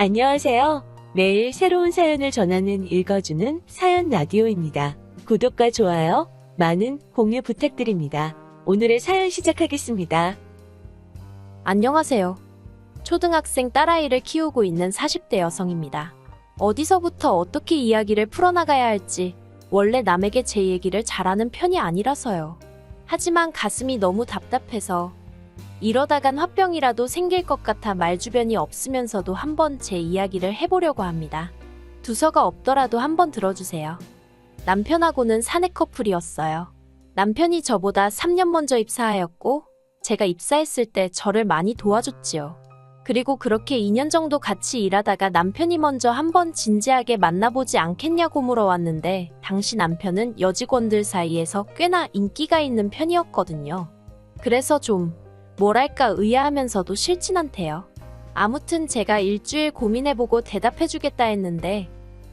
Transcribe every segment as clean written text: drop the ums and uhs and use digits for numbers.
안녕하세요. 매일 새로운 사연을 전하는 읽어주는 사연 라디오입니다. 구독과 좋아요, 많은 공유 부탁드립니다. 오늘의 사연 시작하겠습니다. 안녕하세요. 초등학생 딸아이를 키우고 있는 40대 여성입니다. 어디서부터 어떻게 이야기를 풀어나가야 할지 원래 남에게 제 얘기를 잘하는 편이 아니라서요. 하지만 가슴이 너무 답답해서 이러다간 화병이라도 생길 것 같아 말주변이 없으면서도 한번 제 이야기를 해보려고 합니다. 두서가 없더라도 한번 들어주세요. 남편하고는 사내 커플이었어요. 남편이 저보다 3년 먼저 입사하였고 제가 입사했을 때 저를 많이 도와줬지요. 그리고 그렇게 2년 정도 같이 일하다가 남편이 먼저 한번 진지하게 만나보지 않겠냐고 물어왔는데 당시 남편은 여직원들 사이에서 꽤나 인기가 있는 편이었거든요. 그래서 좀 뭐랄까 의아하면서도 싫진 않대요. 아무튼 제가 일주일 고민해보고 대답해주겠다 했는데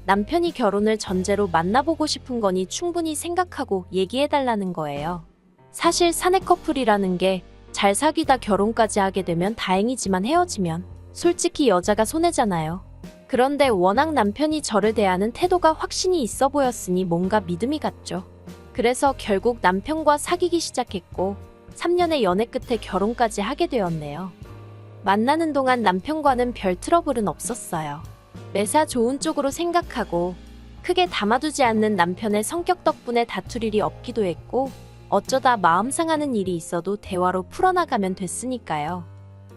남편이 결혼을 전제로 만나보고 싶은 거니 충분히 생각하고 얘기해달라는 거예요. 사실 사내 커플이라는 게 잘 사귀다 결혼까지 하게 되면 다행이지만 헤어지면 솔직히 여자가 손해잖아요. 그런데 워낙 남편이 저를 대하는 태도가 확신이 있어 보였으니 뭔가 믿음이 갔죠. 그래서 결국 남편과 사귀기 시작했고 3년의 연애 끝에 결혼까지 하게 되었네요. 만나는 동안 남편과는 별 트러블은 없었어요. 매사 좋은 쪽으로 생각하고 크게 담아두지 않는 남편의 성격 덕분에 다툴 일이 없기도 했고 어쩌다 마음 상하는 일이 있어도 대화로 풀어나가면 됐으니까요.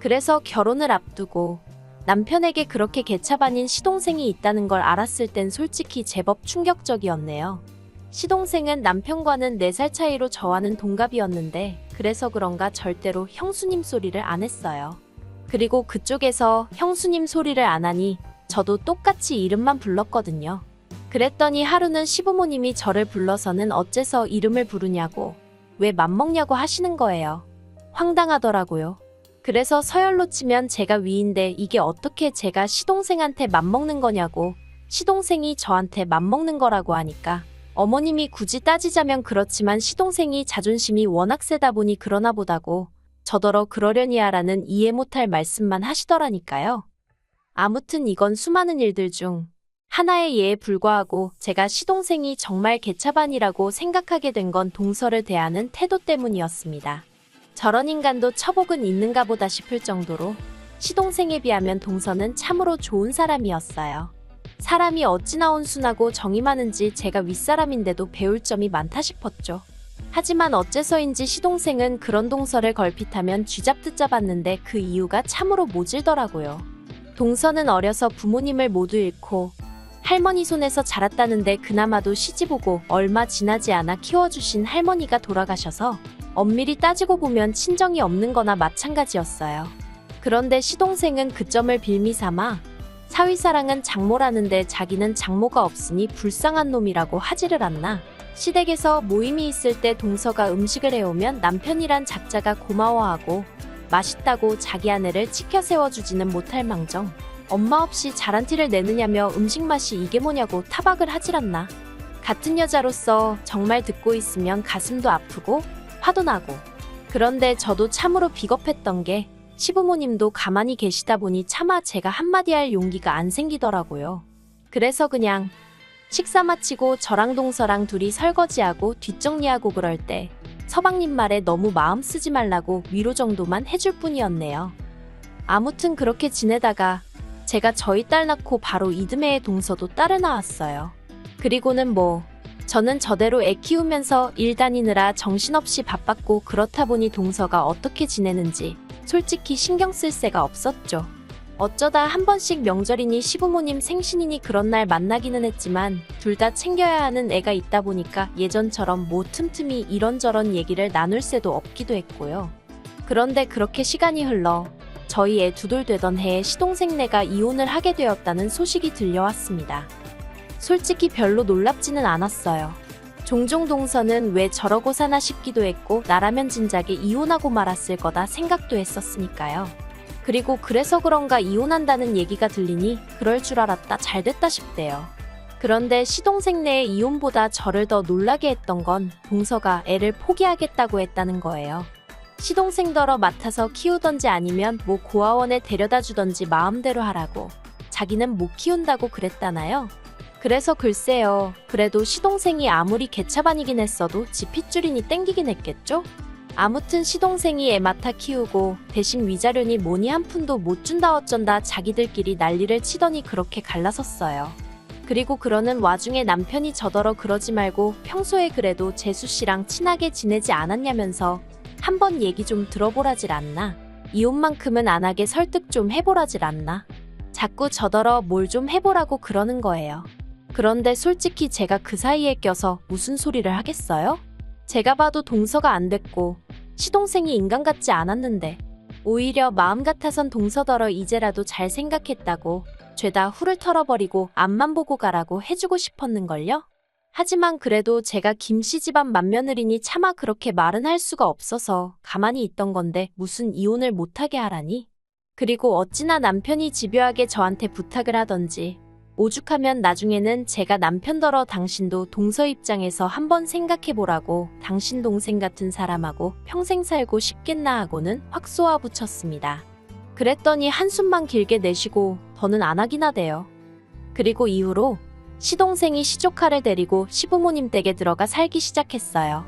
그래서 결혼을 앞두고 남편에게 그렇게 개차반인 시동생이 있다는 걸 알았을 땐 솔직히 제법 충격적이었네요. 시동생은 남편과는 4살 차이로 저와는 동갑이었는데 그래서 그런가 절대로 형수님 소리를 안 했어요. 그리고 그쪽에서 형수님 소리를 안 하니 저도 똑같이 이름만 불렀거든요. 그랬더니 하루는 시부모님이 저를 불러서는 어째서 이름을 부르냐고 왜 맘먹냐고 하시는 거예요. 황당하더라고요. 그래서 서열로 치면 제가 위인데 이게 어떻게 제가 시동생한테 맘먹는 거냐고 시동생이 저한테 맘먹는 거라고 하니까 어머님이 굳이 따지자면 그렇지만 시동생이 자존심이 워낙 세다 보니 그러나 보다고 저더러 그러려니야 라는 이해 못할 말씀만 하시더라니까요. 아무튼 이건 수많은 일들 중 하나의 예에 불과하고 제가 시동생이 정말 개차반이라고 생각하게 된 건 동서를 대하는 태도 때문이었습니다. 저런 인간도 처복은 있는가 보다 싶을 정도로 시동생에 비하면 동서는 참으로 좋은 사람이었어요. 사람이 어찌나 온순하고 정이 많은지 제가 윗사람인데도 배울 점이 많다 싶었죠. 하지만 어째서인지 시동생은 그런 동서를 걸핏하면 쥐잡듯 잡았는데 그 이유가 참으로 모질더라고요. 동서는 어려서 부모님을 모두 잃고 할머니 손에서 자랐다는데 그나마도 시집오고 얼마 지나지 않아 키워주신 할머니가 돌아가셔서 엄밀히 따지고 보면 친정이 없는 거나 마찬가지였어요. 그런데 시동생은 그 점을 빌미삼아 사위사랑은 장모라는데 자기는 장모가 없으니 불쌍한 놈이라고 하지를 않나. 시댁에서 모임이 있을 때 동서가 음식을 해오면 남편이란 작자가 고마워하고 맛있다고 자기 아내를 치켜 세워주지는 못할 망정 엄마 없이 잘한 티를 내느냐며 음식 맛이 이게 뭐냐고 타박을 하질 않나. 같은 여자로서 정말 듣고 있으면 가슴도 아프고 화도 나고. 그런데 저도 참으로 비겁했던 게 시부모님도 가만히 계시다 보니 차마 제가 한마디 할 용기가 안 생기더라고요. 그래서 그냥 식사 마치고 저랑 동서랑 둘이 설거지하고 뒷정리하고 그럴 때 서방님 말에 너무 마음 쓰지 말라고 위로 정도만 해줄 뿐이었네요. 아무튼 그렇게 지내다가 제가 저희 딸 낳고 바로 이듬해에 동서도 딸을 낳았어요. 그리고는 저는 저대로 애 키우면서 일 다니느라 정신없이 바빴고 그렇다 보니 동서가 어떻게 지내는지 솔직히 신경 쓸 새가 없었죠. 어쩌다 한 번씩 명절이니 시부모님 생신이니 그런 날 만나기는 했지만 둘 다 챙겨야 하는 애가 있다 보니까 예전처럼 틈틈이 이런저런 얘기를 나눌 새도 없기도 했고요. 그런데 그렇게 시간이 흘러 저희 애 두돌 되던 해에 시동생네가 이혼을 하게 되었다는 소식이 들려왔습니다. 솔직히 별로 놀랍지는 않았어요. 종종 동서는 왜 저러고 사나 싶기도 했고 나라면 진작에 이혼하고 말았을 거다 생각도 했었으니까요. 그리고 그래서 그런가 이혼한다는 얘기가 들리니 그럴 줄 알았다 잘됐다 싶대요. 그런데 시동생네의 이혼보다 저를 더 놀라게 했던 건 동서가 애를 포기하겠다고 했다는 거예요. 시동생더러 맡아서 키우던지 아니면 고아원에 데려다 주던지 마음대로 하라고 자기는 못 키운다고 그랬다나요? 그래서 글쎄요. 그래도 시동생이 아무리 개차반이긴 했어도 지 핏줄이니 땡기긴 했겠죠? 아무튼 시동생이 애 맡아 키우고 대신 위자료니 뭐니 한 푼도 못 준다 어쩐다 자기들끼리 난리를 치더니 그렇게 갈라섰어요. 그리고 그러는 와중에 남편이 저더러 그러지 말고 평소에 그래도 재수씨랑 친하게 지내지 않았냐면서 한번 얘기 좀 들어보라질 않나. 이혼만큼은 안 하게 설득 좀 해보라질 않나. 자꾸 저더러 뭘 좀 해보라고 그러는 거예요. 그런데 솔직히 제가 그 사이에 껴서 무슨 소리를 하겠어요? 제가 봐도 동서가 안 됐고 시동생이 인간 같지 않았는데 오히려 마음 같아선 동서더러 이제라도 잘 생각했다고 죄다 후를 털어버리고 앞만 보고 가라고 해주고 싶었는걸요? 하지만 그래도 제가 김씨 집안 맏며느리니 차마 그렇게 말은 할 수가 없어서 가만히 있던 건데 무슨 이혼을 못하게 하라니? 그리고 어찌나 남편이 집요하게 저한테 부탁을 하던지 오죽하면 나중에는 제가 남편더러 당신도 동서 입장에서 한번 생각해보라고 당신 동생 같은 사람하고 평생 살고 싶겠나 하고는 확 쏘아붙였습니다. 그랬더니 한숨만 길게 내쉬고 더는 안 하긴 하대요. 그리고 이후로 시동생이 시조카를 데리고 시부모님 댁에 들어가 살기 시작했어요.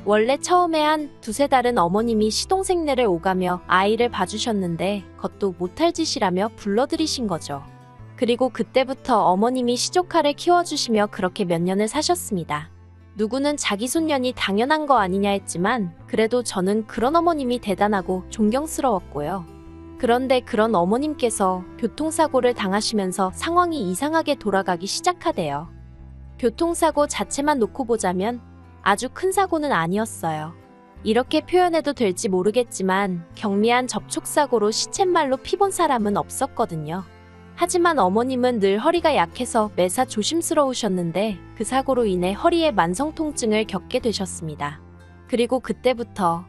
원래 처음에 한 두세 달은 어머님이 시동생네를 오가며 아이를 봐주셨는데 그것도 못할 짓이라며 불러들이신 거죠. 그리고 그때부터 어머님이 시조카를 키워주시며 그렇게 몇 년을 사셨습니다. 누구는 자기 손년이 당연한 거 아니냐 했지만 그래도 저는 그런 어머님이 대단하고 존경스러웠고요. 그런데 그런 어머님께서 교통사고를 당하시면서 상황이 이상하게 돌아가기 시작하대요. 교통사고 자체만 놓고 보자면 아주 큰 사고는 아니었어요. 이렇게 표현해도 될지 모르겠지만 경미한 접촉사고로 시쳇말로 피본 사람은 없었거든요. 하지만 어머님은 늘 허리가 약해서 매사 조심스러우셨는데 그 사고로 인해 허리에 만성통증을 겪게 되셨습니다. 그리고 그때부터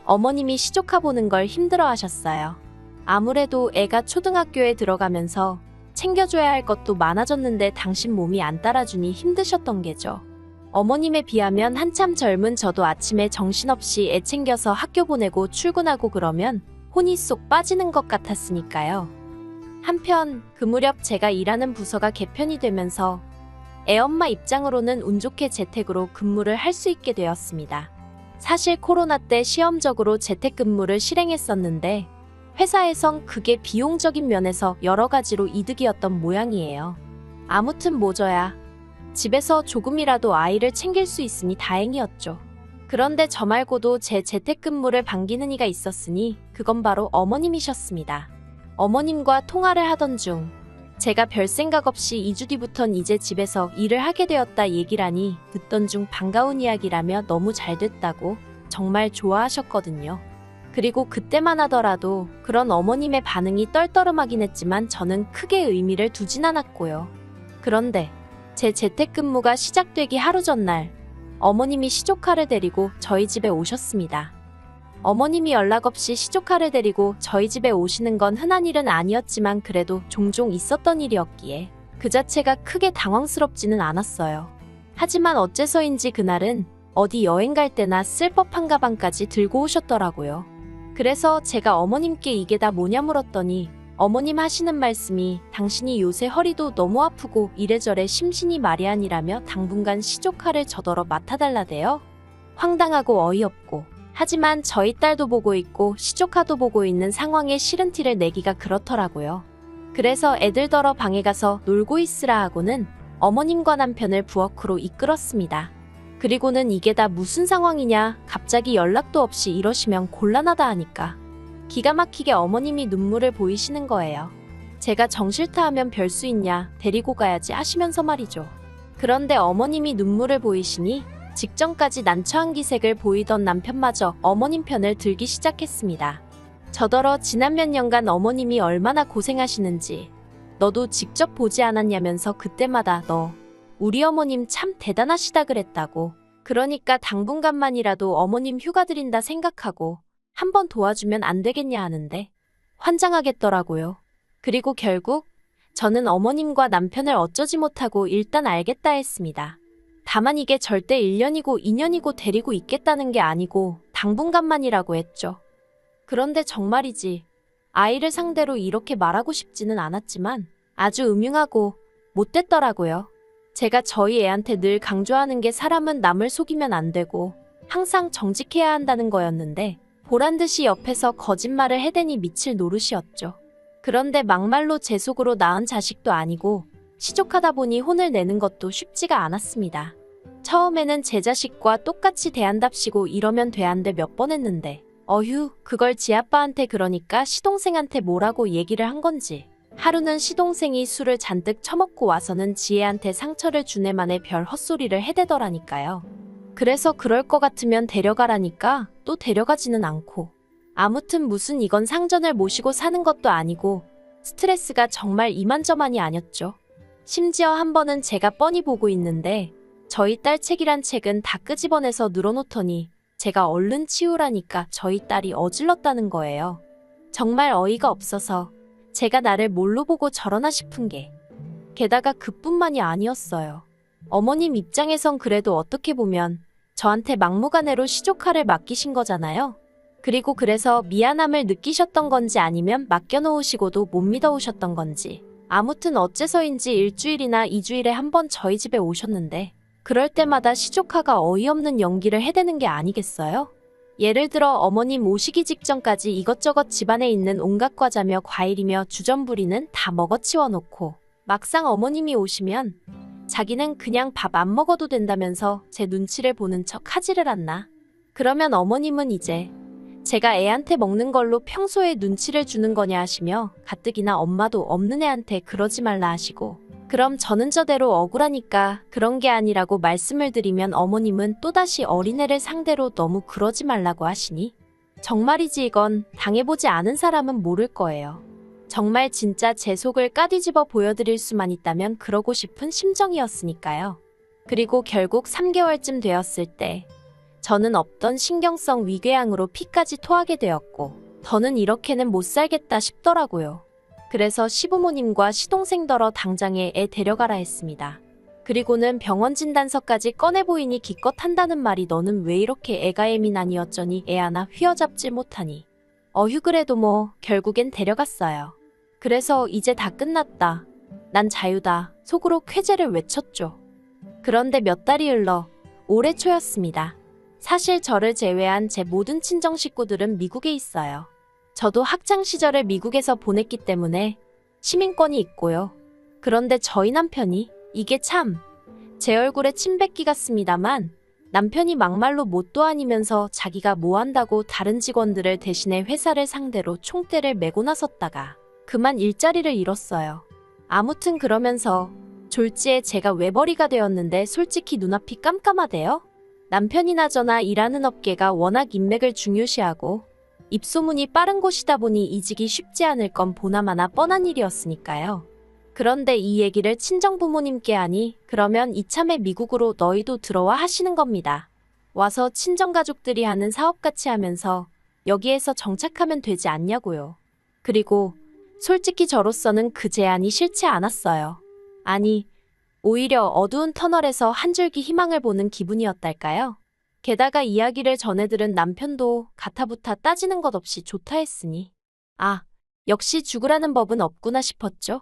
어머님이 시조카 보는 걸 힘들어 하셨어요. 아무래도 애가 초등학교에 들어가면서 챙겨줘야 할 것도 많아졌는데 당신 몸이 안 따라주니 힘드셨던 게죠. 어머님에 비하면 한참 젊은 저도 아침에 정신없이 애 챙겨서 학교 보내고 출근하고 그러면 혼이 쏙 빠지는 것 같았으니까요. 한편 그 무렵 제가 일하는 부서가 개편이 되면서 애엄마 입장으로는 운 좋게 재택으로 근무를 할 수 있게 되었습니다. 사실 코로나 때 시험적으로 재택근무를 실행했었는데 회사에선 그게 비용적인 면에서 여러 가지로 이득이었던 모양이에요. 아무튼 뭐저야 집에서 조금이라도 아이를 챙길 수 있으니 다행이었죠. 그런데 저 말고도 제 재택근무를 반기는 이가 있었으니 그건 바로 어머님이셨습니다. 어머님과 통화를 하던 중 제가 별 생각 없이 2주 뒤부턴 이제 집에서 일을 하게 되었다 얘기라니 듣던 중 반가운 이야기라며 너무 잘 됐다고 정말 좋아하셨거든요. 그리고 그때만 하더라도 그런 어머님의 반응이 떨떠름하긴 했지만 저는 크게 의미를 두진 않았고요. 그런데 제 재택근무가 시작되기 하루 전날 어머님이 시조카를 데리고 저희 집에 오셨습니다. 어머님이 연락 없이 시조카를 데리고 저희 집에 오시는 건 흔한 일은 아니었지만 그래도 종종 있었던 일이었기에 그 자체가 크게 당황스럽지는 않았어요. 하지만 어째서인지 그날은 어디 여행 갈 때나 쓸 법한 가방까지 들고 오셨더라고요. 그래서 제가 어머님께 이게 다 뭐냐 물었더니 어머님 하시는 말씀이 당신이 요새 허리도 너무 아프고 이래저래 심신이 말이 아니라며 당분간 시조카를 저더러 맡아달라대요. 황당하고 어이없고 하지만 저희 딸도 보고 있고 시조카도 보고 있는 상황에 싫은 티를 내기가 그렇더라고요. 그래서 애들더러 방에 가서 놀고 있으라 하고는 어머님과 남편을 부엌으로 이끌었습니다. 그리고는 이게 다 무슨 상황이냐 갑자기 연락도 없이 이러시면 곤란하다 하니까 기가 막히게 어머님이 눈물을 보이시는 거예요. 제가 정 싫다 하면 별 수 있냐 데리고 가야지 하시면서 말이죠. 그런데 어머님이 눈물을 보이시니 직전까지 난처한 기색을 보이던 남편마저 어머님 편을 들기 시작했습니다. 저더러 지난 몇 년간 어머님이 얼마나 고생하시는지 너도 직접 보지 않았냐면서 그때마다 너 우리 어머님 참 대단하시다 그랬다고. 그러니까 당분간만이라도 어머님 휴가 드린다 생각하고 한번 도와주면 안 되겠냐 하는데 환장하겠더라고요. 그리고 결국 저는 어머님과 남편을 어쩌지 못하고 일단 알겠다 했습니다. 다만 이게 절대 1년이고 2년이고 데리고 있겠다는 게 아니고 당분간만이라고 했죠. 그런데 정말이지 아이를 상대로 이렇게 말하고 싶지는 않았지만 아주 음흉하고 못됐더라고요. 제가 저희 애한테 늘 강조하는 게 사람은 남을 속이면 안 되고 항상 정직해야 한다는 거였는데 보란 듯이 옆에서 거짓말을 해대니 미칠 노릇이었죠. 그런데 막말로 제 속으로 낳은 자식도 아니고 시족하다 보니 혼을 내는 것도 쉽지가 않았습니다. 처음에는 제 자식과 똑같이 대한답시고 이러면 돼안돼 몇 번 했는데 어휴, 그걸 지 아빠한테 그러니까 시동생한테 뭐라고 얘기를 한 건지 하루는 시동생이 술을 잔뜩 처먹고 와서는 지혜한테 상처를 주네만에 별 헛소리를 해대더라니까요. 그래서 그럴 것 같으면 데려가라니까 또 데려가지는 않고 아무튼 무슨 이건 상전을 모시고 사는 것도 아니고 스트레스가 정말 이만저만이 아니었죠. 심지어 한 번은 제가 뻔히 보고 있는데 저희 딸 책이란 책은 다 끄집어내서 늘어놓더니 제가 얼른 치우라니까 저희 딸이 어질렀다는 거예요. 정말 어이가 없어서 제가 나를 뭘로 보고 저러나 싶은 게 게다가 그뿐만이 아니었어요. 어머님 입장에선 그래도 어떻게 보면 저한테 막무가내로 시조카를 맡기신 거잖아요. 그리고 그래서 미안함을 느끼셨던 건지 아니면 맡겨놓으시고도 못 믿어오셨던 건지 아무튼 어째서인지 일주일이나 2주일에 한 번 저희 집에 오셨는데 그럴 때마다 시조카가 어이없는 연기를 해대는 게 아니겠어요? 예를 들어 어머님 오시기 직전까지 이것저것 집안에 있는 온갖 과자며 과일이며 주전부리는 다 먹어치워 놓고 막상 어머님이 오시면 자기는 그냥 밥 안 먹어도 된다면서 제 눈치를 보는 척 하지를 않나. 그러면 어머님은 이제 제가 애한테 먹는 걸로 평소에 눈치를 주는 거냐 하시며 가뜩이나 엄마도 없는 애한테 그러지 말라 하시고 그럼 저는 저대로 억울하니까 그런 게 아니라고 말씀을 드리면 어머님은 또다시 어린애를 상대로 너무 그러지 말라고 하시니 정말이지 이건 당해보지 않은 사람은 모를 거예요. 정말 진짜 제 속을 까뒤집어 보여드릴 수만 있다면 그러고 싶은 심정이었으니까요. 그리고 결국 3개월쯤 되었을 때 저는 없던 신경성 위궤양으로 피까지 토하게 되었고 더는 이렇게는 못 살겠다 싶더라고요. 그래서 시부모님과 시동생더러 당장에 애 데려가라 했습니다. 그리고는 병원 진단서까지 꺼내 보이니 기껏 한다는 말이 너는 왜 이렇게 애가 예민하니 어쩌니 애 하나 휘어잡질 못하니 어휴 그래도 뭐 결국엔 데려갔어요. 그래서 이제 다 끝났다. 난 자유다. 속으로 쾌재를 외쳤죠. 그런데 몇 달이 흘러 올해 초였습니다. 사실 저를 제외한 제 모든 친정 식구들은 미국에 있어요. 저도 학창 시절을 미국에서 보냈기 때문에 시민권이 있고요. 그런데 저희 남편이 이게 참 제 얼굴에 침 뱉기 같습니다만 남편이 막말로 못도 아니면서 자기가 뭐 한다고 다른 직원들을 대신해 회사를 상대로 총대를 메고 나섰다가 그만 일자리를 잃었어요. 아무튼 그러면서 졸지에 제가 외벌이가 되었는데 솔직히 눈앞이 깜깜하대요. 남편이나 저나 일하는 업계가 워낙 인맥을 중요시하고 입소문이 빠른 곳이다 보니 이직이 쉽지 않을 건 보나마나 뻔한 일이었으니까요. 그런데 이 얘기를 친정부모님께 하니 그러면 이참에 미국으로 너희도 들어와 하시는 겁니다. 와서 친정가족들이 하는 사업같이 하면서 여기에서 정착하면 되지 않냐고요. 그리고 솔직히 저로서는 그 제안이 싫지 않았어요. 아니, 오히려 어두운 터널에서 한 줄기 희망을 보는 기분이었달까요? 게다가 이야기를 전해들은 남편도 가타부타 따지는 것 없이 좋다 했으니 아, 역시 죽으라는 법은 없구나 싶었죠.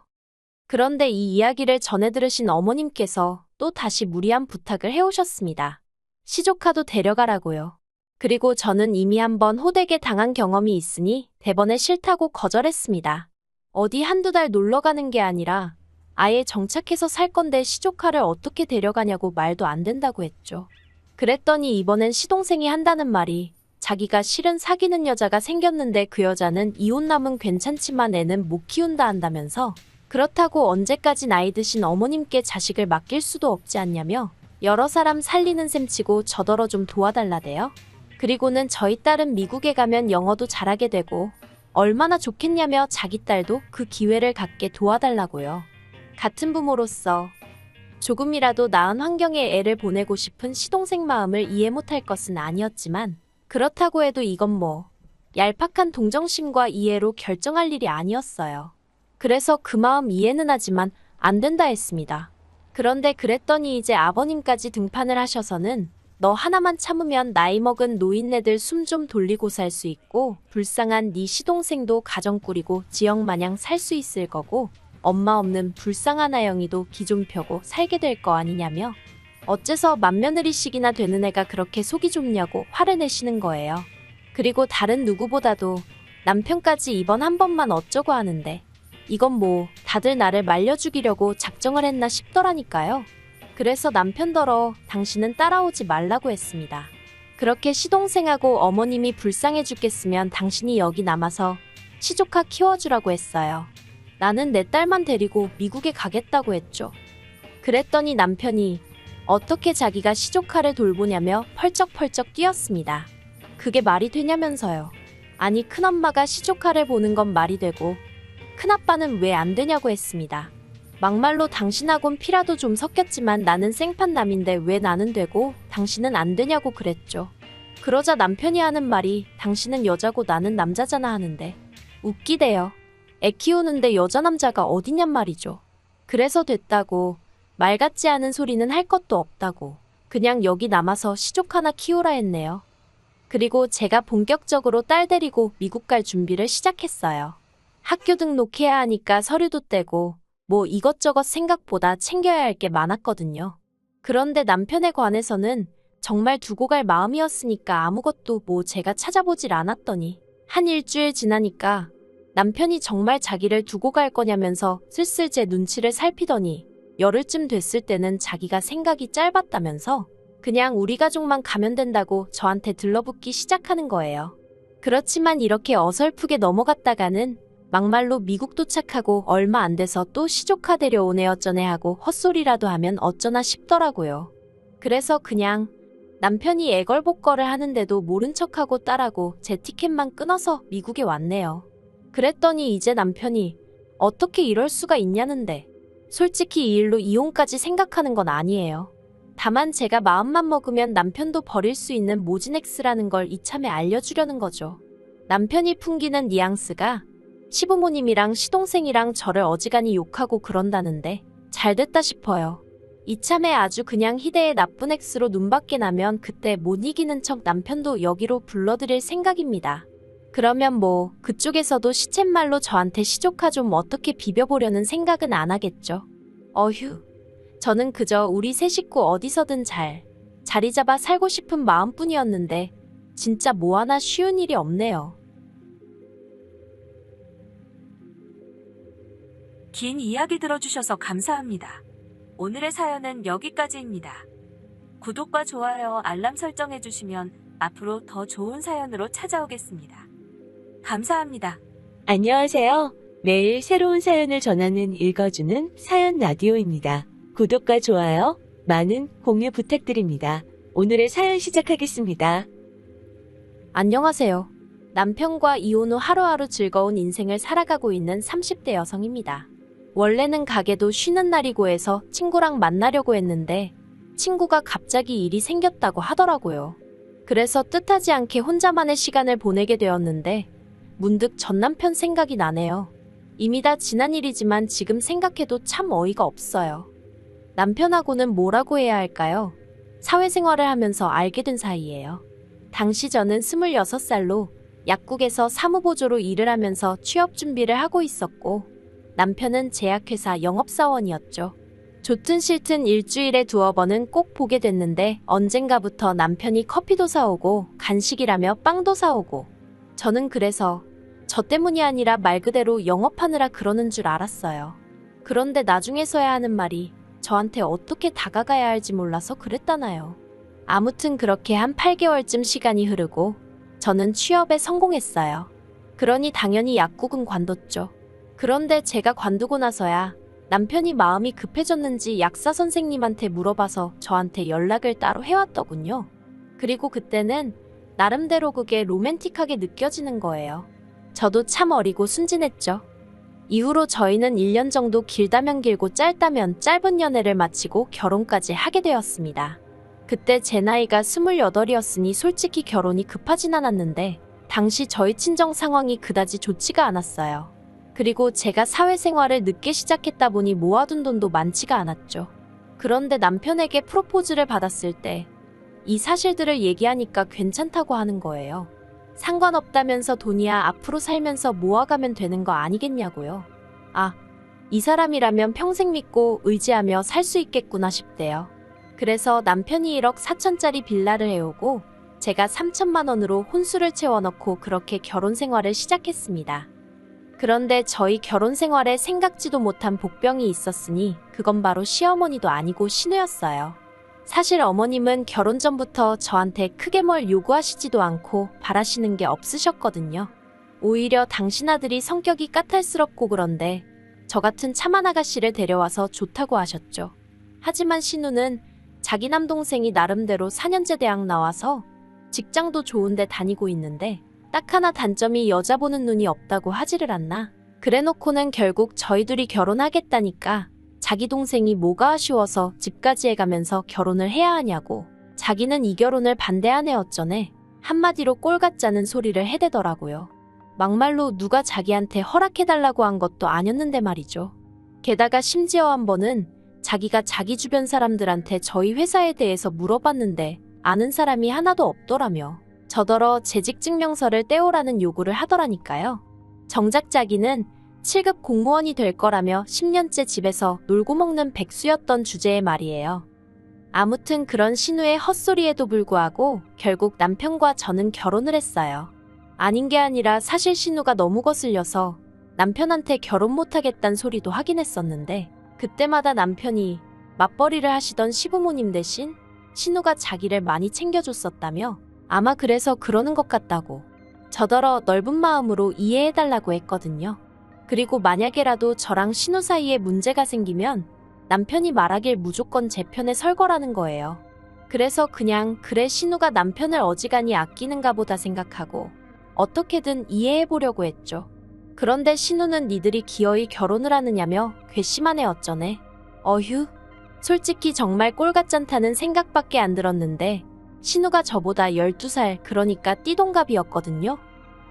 그런데 이 이야기를 전해 들으신 어머님께서 또 다시 무리한 부탁을 해오셨습니다. 시조카도 데려가라고요. 그리고 저는 이미 한번 호되게 당한 경험이 있으니 대번에 싫다고 거절했습니다. 어디 한두 달 놀러 가는 게 아니라 아예 정착해서 살 건데 시조카를 어떻게 데려가냐고 말도 안 된다고 했죠. 그랬더니 이번엔 시동생이 한다는 말이 자기가 실은 사귀는 여자가 생겼는데 그 여자는 이혼남은 괜찮지만 애는 못 키운다 한다면서 그렇다고 언제까지 나이 드신 어머님께 자식을 맡길 수도 없지 않냐며 여러 사람 살리는 셈치고 저더러 좀 도와달라대요. 그리고는 저희 딸은 미국에 가면 영어도 잘하게 되고 얼마나 좋겠냐며 자기 딸도 그 기회를 갖게 도와달라고요. 같은 부모로서 조금이라도 나은 환경에 애를 보내고 싶은 시동생 마음을 이해 못할 것은 아니었지만 그렇다고 해도 이건 뭐 얄팍한 동정심과 이해로 결정할 일이 아니었어요. 그래서 그 마음 이해는 하지만 안 된다 했습니다. 그런데 그랬더니 이제 아버님까지 등판을 하셔서는 너 하나만 참으면 나이 먹은 노인네들 숨 좀 돌리고 살 수 있고 불쌍한 네 시동생도 가정 꾸리고 지역 마냥 살 수 있을 거고 엄마 없는 불쌍한 아영이도 기 좀 펴고 살게 될 거 아니냐며 어째서 맏며느리씩이나 되는 애가 그렇게 속이 좁냐고 화를 내시는 거예요. 그리고 다른 누구보다도 남편까지 이번 한 번만 어쩌고 하는데 이건 뭐 다들 나를 말려 죽이려고 작정을 했나 싶더라니까요. 그래서 남편더러 당신은 따라오지 말라고 했습니다. 그렇게 시동생하고 어머님이 불쌍해 죽겠으면 당신이 여기 남아서 시조카 키워주라고 했어요. 나는 내 딸만 데리고 미국에 가겠다고 했죠. 그랬더니 남편이 어떻게 자기가 시조카를 돌보냐며 펄쩍펄쩍 뛰었습니다. 그게 말이 되냐면서요. 아니 큰엄마가 시조카를 보는 건 말이 되고 큰아빠는 왜 안 되냐고 했습니다. 막말로 당신하곤 피라도 좀 섞였지만 나는 생판남인데 왜 나는 되고 당신은 안 되냐고 그랬죠. 그러자 남편이 하는 말이 당신은 여자고 나는 남자잖아 하는데 웃기대요. 애 키우는데 여자 남자가 어디냔 말이죠. 그래서 됐다고 말 같지 않은 소리는 할 것도 없다고 그냥 여기 남아서 시족 하나 키우라 했네요. 그리고 제가 본격적으로 딸 데리고 미국 갈 준비를 시작했어요. 학교 등록해야 하니까 서류도 떼고 뭐 이것저것 생각보다 챙겨야 할 게 많았거든요. 그런데 남편에 관해서는 정말 두고 갈 마음이었으니까 아무것도 뭐 제가 찾아보질 않았더니 한 일주일 지나니까 남편이 정말 자기를 두고 갈 거냐면서 슬슬 제 눈치를 살피더니 열흘쯤 됐을 때는 자기가 생각이 짧았다면서 그냥 우리 가족만 가면 된다고 저한테 들러붙기 시작하는 거예요. 그렇지만 이렇게 어설프게 넘어갔다가는 막말로 미국 도착하고 얼마 안 돼서 또 시조카 데려오네 어쩌네 하고 헛소리라도 하면 어쩌나 싶더라고요. 그래서 그냥 남편이 애걸복걸을 하는데도 모른 척하고 딸하고 제 티켓만 끊어서 미국에 왔네요. 그랬더니 이제 남편이 어떻게 이럴 수가 있냐는데 솔직히 이 일로 이혼까지 생각하는 건 아니에요. 다만 제가 마음만 먹으면 남편도 버릴 수 있는 모진엑스라는 걸 이참에 알려주려는 거죠. 남편이 풍기는 뉘앙스가 시부모님이랑 시동생이랑 저를 어지간히 욕하고 그런다는데 잘됐다 싶어요. 이참에 아주 그냥 희대의 나쁜 엑스로 눈밖에 나면 그때 못 이기는 척 남편도 여기로 불러들일 생각입니다. 그러면 뭐 그쪽에서도 시쳇말로 저한테 시조카 좀 어떻게 비벼보려는 생각은 안 하겠죠. 어휴, 저는 그저 우리 세 식구 어디서든 잘 자리 잡아 살고 싶은 마음뿐이었는데 진짜 뭐 하나 쉬운 일이 없네요. 긴 이야기 들어주셔서 감사합니다. 오늘의 사연은 여기까지입니다. 구독과 좋아요, 알람 설정해주시면 앞으로 더 좋은 사연으로 찾아오겠습니다. 감사합니다. 안녕하세요. 매일 새로운 사연을 전하는 읽어주는 사연 라디오입니다. 구독과 좋아요, 많은 공유 부탁드립니다. 오늘의 사연 시작하겠습니다. 안녕하세요. 남편과 이혼 후 하루하루 즐거운 인생을 살아가고 있는 30대 여성입니다. 원래는 가게도 쉬는 날이고 해서 친구랑 만나려고 했는데 친구가 갑자기 일이 생겼다고 하더라고요. 그래서 뜻하지 않게 혼자만의 시간을 보내게 되었는데 문득 전 남편 생각이 나네요. 이미 다 지난 일이지만 지금 생각해도 참 어이가 없어요. 남편하고는 뭐라고 해야 할까요? 사회생활을 하면서 알게 된 사이예요. 당시 저는 26살로 약국에서 사무보조로 일을 하면서 취업 준비를 하고 있었고 남편은 제약회사 영업사원이었죠. 좋든 싫든 일주일에 2번은 꼭 보게 됐는데 언젠가부터 남편이 커피도 사오고 간식이라며 빵도 사오고 저는 그래서 저 때문이 아니라 말 그대로 영업하느라 그러는 줄 알았어요. 그런데 나중에서야 하는 말이 저한테 어떻게 다가가야 할지 몰라서 그랬다나요. 아무튼 그렇게 한 8개월쯤 시간이 흐르고 저는 취업에 성공했어요. 그러니 당연히 약국은 관뒀죠. 그런데 제가 관두고 나서야 남편이 마음이 급해졌는지 약사 선생님한테 물어봐서 저한테 연락을 따로 해왔더군요. 그리고 그때는 나름대로 그게 로맨틱하게 느껴지는 거예요. 저도 참 어리고 순진했죠. 이후로 저희는 1년 정도 길다면 길고 짧다면 짧은 연애를 마치고 결혼까지 하게 되었습니다. 그때 제 나이가 28이었으니 솔직히 결혼이 급하진 않았는데 당시 저희 친정 상황이 그다지 좋지가 않았어요. 그리고 제가 사회생활을 늦게 시작했다 보니 모아둔 돈도 많지가 않았죠. 그런데 남편에게 프로포즈를 받았을 때 이 사실들을 얘기하니까 괜찮다고 하는 거예요. 상관없다면서 돈이야 앞으로 살면서 모아가면 되는 거 아니겠냐고요. 아, 이 사람이라면 평생 믿고 의지하며 살 수 있겠구나 싶대요. 그래서 남편이 1억 4천짜리 빌라를 해오고 제가 3천만 원으로 혼수를 채워넣고 그렇게 결혼 생활을 시작했습니다. 그런데 저희 결혼 생활에 생각지도 못한 복병이 있었으니 그건 바로 시어머니도 아니고 신우였어요. 사실 어머님은 결혼 전부터 저한테 크게 뭘 요구하시지도 않고 바라시는 게 없으셨거든요. 오히려 당신 아들이 성격이 까탈스럽고 그런데 저 같은 참한 아가씨를 데려와서 좋다고 하셨죠. 하지만 신우는 자기 남동생이 나름대로 4년제 대학 나와서 직장도 좋은데 다니고 있는데 딱 하나 단점이 여자 보는 눈이 없다고 하지를 않나. 그래놓고는 결국 저희 둘이 결혼하겠다니까 자기 동생이 뭐가 아쉬워서 집까지 해가면서 결혼을 해야 하냐고 자기는 이 결혼을 반대하네 어쩌네 한마디로 꼴 같자는 소리를 해대더라고요. 막말로 누가 자기한테 허락해달라고 한 것도 아니었는데 말이죠. 게다가 심지어 한 번은 자기가 자기 주변 사람들한테 저희 회사에 대해서 물어봤는데 아는 사람이 하나도 없더라며 저더러 재직증명서를 떼오라는 요구를 하더라니까요. 정작 자기는 7급 공무원이 될 거라며 10년째 집에서 놀고 먹는 백수였던 주제의 말이에요. 아무튼 그런 신우의 헛소리에도 불구하고 결국 남편과 저는 결혼을 했어요. 아닌 게 아니라 사실 신우가 너무 거슬려서 남편한테 결혼 못하겠다는 소리도 하긴 했었는데 그때마다 남편이 맞벌이를 하시던 시부모님 대신 신우가 자기를 많이 챙겨줬었다며 아마 그래서 그러는 것 같다고 저더러 넓은 마음으로 이해해달라고 했거든요. 그리고 만약에라도 저랑 신우 사이에 문제가 생기면 남편이 말하길 무조건 제 편에 설 거라는 거예요. 그래서 그냥 그래 신우가 남편을 어지간히 아끼는가 보다 생각하고 어떻게든 이해해보려고 했죠. 그런데 신우는 니들이 기어이 결혼을 하느냐며 괘씸하네 어쩌네. 어휴, 솔직히 정말 꼴같잖다는 생각밖에 안 들었는데 신우가 저보다 12살 그러니까 띠동갑이었거든요.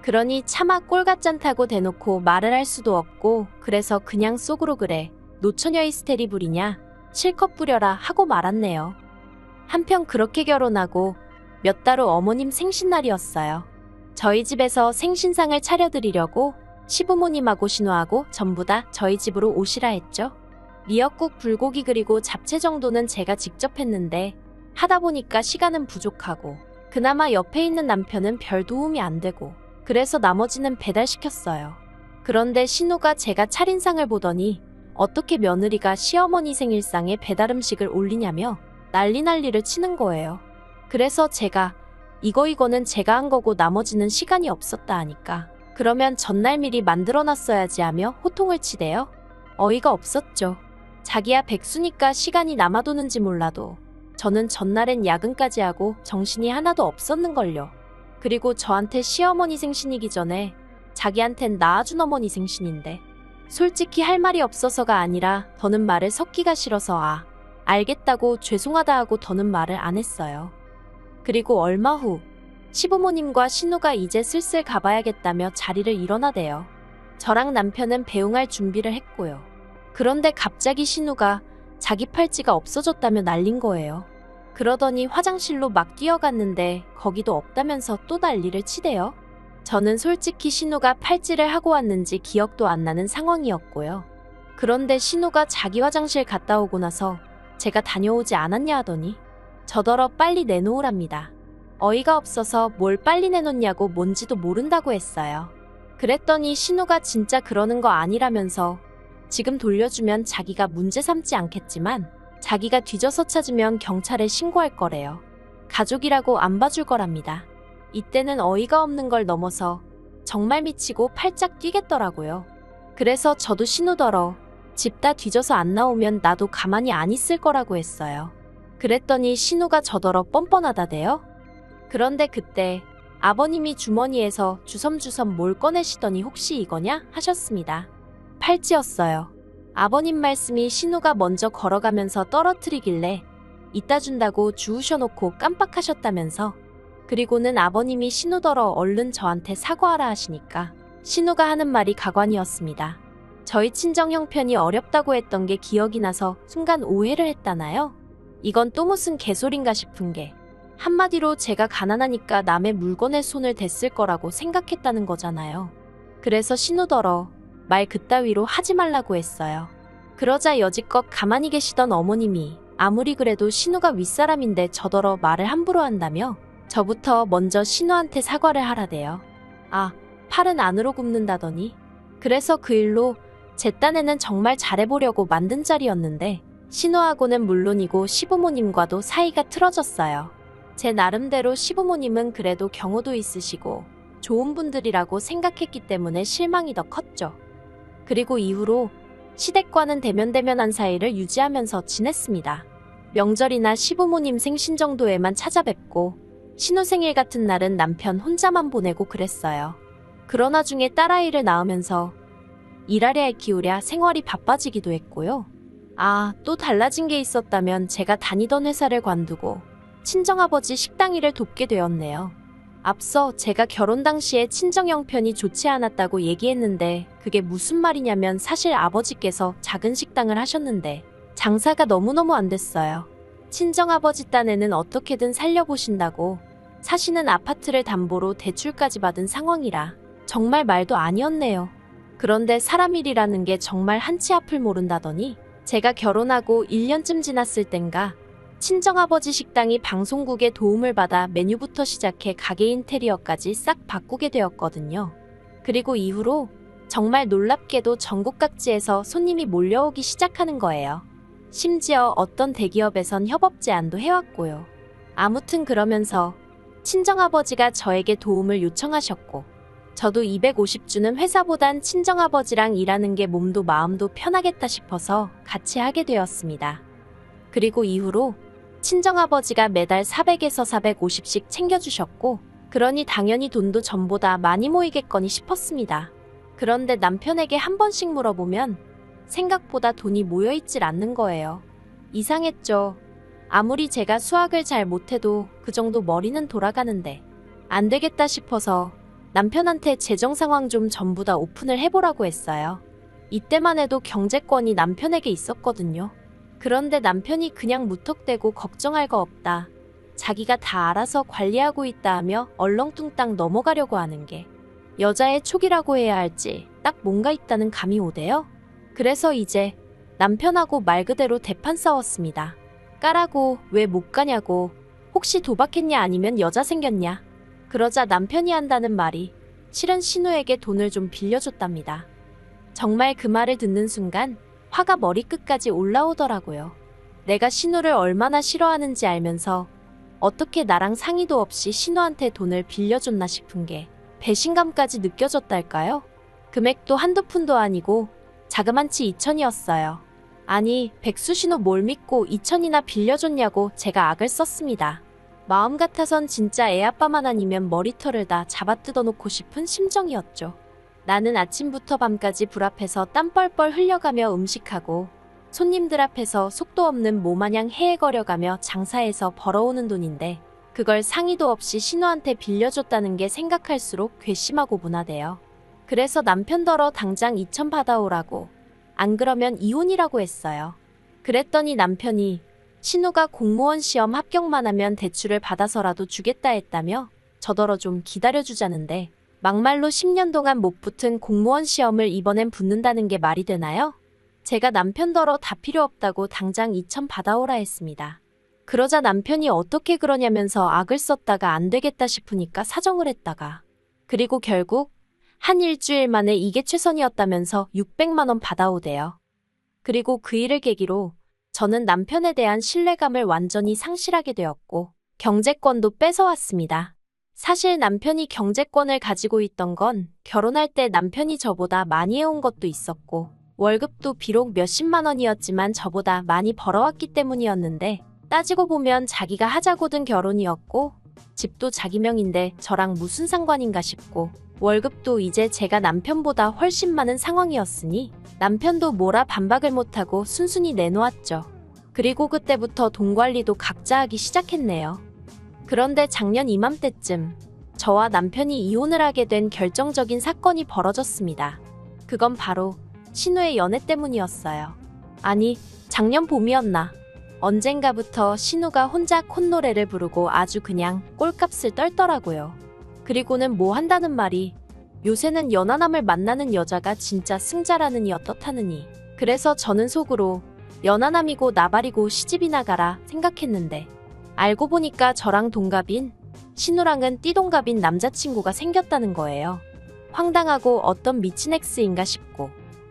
그러니 차마 꼴같잖다고 대놓고 말을 할 수도 없고 그래서 그냥 속으로 그래 노처녀 히스테리 부리냐 실컷 부려라 하고 말았네요. 한편 그렇게 결혼하고 몇 달 후 어머님 생신날이었어요. 저희 집에서 생신상을 차려드리려고 시부모님하고 신우하고 전부 다 저희 집으로 오시라 했죠. 미역국, 불고기 그리고 잡채 정도는 제가 직접 했는데 하다 보니까 시간은 부족하고 그나마 옆에 있는 남편은 별 도움이 안 되고 그래서 나머지는 배달시켰어요. 그런데 신우가 제가 차린 상을 보더니 어떻게 며느리가 시어머니 생일상에 배달음식을 올리냐며 난리를 치는 거예요. 그래서 제가 이거는 제가 한 거고 나머지는 시간이 없었다 하니까 그러면 전날 미리 만들어놨어야지 하며 호통을 치대요. 어이가 없었죠. 자기야 백수니까 시간이 남아도는지 몰라도 저는 전날엔 야근까지 하고 정신이 하나도 없었는걸요. 그리고 저한테 시어머니 생신이기 전에 자기한텐 낳아준 어머니 생신인데 솔직히 할 말이 없어서가 아니라 더는 말을 섞기가 싫어서 알겠다고 죄송하다 하고 더는 말을 안 했어요. 그리고 얼마 후 시부모님과 신우가 이제 슬슬 가봐야겠다며 자리를 일어나대요. 저랑 남편은 배웅할 준비를 했고요. 그런데 갑자기 신우가 자기 팔찌가 없어졌다며 난린 거예요. 그러더니 화장실로 막 뛰어갔는데 거기도 없다면서 또 난리를 치대요. 저는 솔직히 신우가 팔찌를 하고 왔는지 기억도 안 나는 상황이었고요. 그런데 신우가 자기 화장실 갔다 오고 나서 제가 다녀오지 않았냐 하더니 저더러 빨리 내놓으랍니다. 어이가 없어서 뭘 빨리 내놓냐고 뭔지도 모른다고 했어요. 그랬더니 신우가 진짜 그러는 거 아니라면서 지금 돌려주면 자기가 문제 삼지 않겠지만 자기가 뒤져서 찾으면 경찰에 신고할 거래요. 가족이라고 안 봐줄 거랍니다. 이때는 어이가 없는 걸 넘어서 정말 미치고 팔짝 뛰겠더라고요. 그래서 저도 신우더러 집 다 뒤져서 안 나오면 나도 가만히 안 있을 거라고 했어요. 그랬더니 신우가 저더러 뻔뻔하다대요. 그런데 그때 아버님이 주머니에서 주섬주섬 뭘 꺼내시더니 혹시 이거냐 하셨습니다. 팔찌였어요. 아버님 말씀이 신우가 먼저 걸어가면서 떨어뜨리길래 이따 준다고 주우셔놓고 깜빡하셨다면서 그리고는 아버님이 신우더러 얼른 저한테 사과하라 하시니까 신우가 하는 말이 가관이었습니다. 저희 친정 형편이 어렵다고 했던 게 기억이 나서 순간 오해를 했다나요? 이건 또 무슨 개소린가 싶은 게 한마디로 제가 가난하니까 남의 물건에 손을 댔을 거라고 생각했다는 거잖아요. 그래서 신우더러 말 그따위로 하지 말라고 했어요. 그러자 여지껏 가만히 계시던 어머님이 아무리 그래도 신우가 윗사람인데 저더러 말을 함부로 한다며 저부터 먼저 신우한테 사과를 하라대요. 아, 팔은 안으로 굽는다더니. 그래서 그 일로 제 딴에는 정말 잘해보려고 만든 자리였는데 신우하고는 물론이고 시부모님과도 사이가 틀어졌어요. 제 나름대로 시부모님은 그래도 경우도 있으시고 좋은 분들이라고 생각했기 때문에 실망이 더 컸죠. 그리고 이후로 시댁과는 대면대면한 사이를 유지하면서 지냈습니다. 명절이나 시부모님 생신 정도에만 찾아뵙고 신우 생일 같은 날은 남편 혼자만 보내고 그랬어요. 그러나 중에 딸아이를 낳으면서 일하랴 키우랴 생활이 바빠지기도 했고요. 아, 또 달라진 게 있었다면 제가 다니던 회사를 관두고 친정아버지 식당 일을 돕게 되었네요. 앞서 제가 결혼 당시에 친정 형편이 좋지 않았다고 얘기했는데 그게 무슨 말이냐면 사실 아버지께서 작은 식당을 하셨는데 장사가 너무너무 안 됐어요. 친정아버지 딴에는 어떻게든 살려보신다고 사시는 아파트를 담보로 대출까지 받은 상황이라 정말 말도 아니었네요. 그런데 사람 일이라는 게 정말 한치 앞을 모른다더니 제가 결혼하고 1년쯤 지났을 땐가 친정아버지 식당이 방송국의 도움을 받아 메뉴부터 시작해 가게 인테리어까지 싹 바꾸게 되었거든요. 그리고 이후로 정말 놀랍게도 전국 각지에서 손님이 몰려오기 시작하는 거예요. 심지어 어떤 대기업에선 협업 제안도 해왔고요. 아무튼 그러면서 친정아버지가 저에게 도움을 요청하셨고 저도 250주는 회사보단 친정아버지랑 일하는 게 몸도 마음도 편하겠다 싶어서 같이 하게 되었습니다. 그리고 이후로 친정아버지가 매달 400에서 450씩 챙겨주셨고 그러니 당연히 돈도 전보다 많이 모이겠거니 싶었습니다. 그런데 남편에게 한 번씩 물어보면 생각보다 돈이 모여있질 않는 거예요. 이상했죠. 아무리 제가 수학을 잘 못해도 그 정도 머리는 돌아가는데 안 되겠다 싶어서 남편한테 재정 상황 좀 전부 다 오픈을 해보라고 했어요. 이때만 해도 경제권이 남편에게 있었거든요. 그런데 남편이 그냥 무턱대고 걱정할 거 없다. 자기가 다 알아서 관리하고 있다 하며 얼렁뚱땅 넘어가려고 하는 게 여자의 촉이라고 해야 할지 딱 뭔가 있다는 감이 오대요. 그래서 이제 남편하고 말 그대로 대판 싸웠습니다. 까라고 왜 못 가냐고 혹시 도박했냐 아니면 여자 생겼냐. 그러자 남편이 한다는 말이 실은 신우에게 돈을 좀 빌려줬답니다. 정말 그 말을 듣는 순간 화가 머리끝까지 올라오더라고요. 내가 신우를 얼마나 싫어하는지 알면서 어떻게 나랑 상의도 없이 신우한테 돈을 빌려줬나 싶은 게 배신감까지 느껴졌달까요? 금액도 한두 푼도 아니고 자그만치 2천이었어요. 아니, 백수 신우 뭘 믿고 2천이나 빌려줬냐고 제가 악을 썼습니다. 마음 같아선 진짜 애아빠만 아니면 머리털을 다 잡아뜯어놓고 싶은 심정이었죠. 나는 아침부터 밤까지 불 앞에서 땀 뻘뻘 흘려가며 음식하고 손님들 앞에서 속도 없는 모마냥 헤헤거려가며 장사해서 벌어오는 돈인데 그걸 상의도 없이 신우한테 빌려줬다는 게 생각할수록 괘씸하고 분하대요. 그래서 남편더러 당장 2천 받아오라고 안 그러면 이혼이라고 했어요. 그랬더니 남편이 신우가 공무원 시험 합격만 하면 대출을 받아서라도 주겠다 했다며 저더러 좀 기다려주자는데 막말로 10년 동안 못 붙은 공무원 시험을 이번엔 붙는다는 게 말이 되나요? 제가 남편더러 다 필요 없다고 당장 2천 받아오라 했습니다. 그러자 남편이 어떻게 그러냐면서 악을 썼다가 안 되겠다 싶으니까 사정을 했다가 그리고 결국 한 일주일 만에 이게 최선이었다면서 600만 원 받아오대요. 그리고 그 일을 계기로 저는 남편에 대한 신뢰감을 완전히 상실하게 되었고 경제권도 뺏어왔습니다. 사실 남편이 경제권을 가지고 있던 건 결혼할 때 남편이 저보다 많이 해온 것도 있었고 월급도 비록 몇십만 원이었지만 저보다 많이 벌어왔기 때문이었는데 따지고 보면 자기가 하자고 든 결혼이었고 집도 자기 명인데 저랑 무슨 상관인가 싶고 월급도 이제 제가 남편보다 훨씬 많은 상황이었으니 남편도 뭐라 반박을 못하고 순순히 내놓았죠. 그리고 그때부터 돈 관리도 각자 하기 시작했네요. 그런데 작년 이맘때쯤 저와 남편이 이혼을 하게 된 결정적인 사건이 벌어졌습니다. 그건 바로 신우의 연애 때문이었어요. 아니, 작년 봄이었나. 언젠가부터 신우가 혼자 콧노래를 부르고 아주 그냥 꼴값을 떨더라고요. 그리고는 뭐 한다는 말이 요새는 연하남을 만나는 여자가 진짜 승자라느니 어떻다느니. 그래서 저는 속으로 연하남이고 나발이고 시집이나 가라 생각했는데 알고 보니까 저랑 동갑인 신우랑은 띠동갑인 남자친구가 생겼다는 거예요. 황당하고 어떤 미친 엑스인가 싶고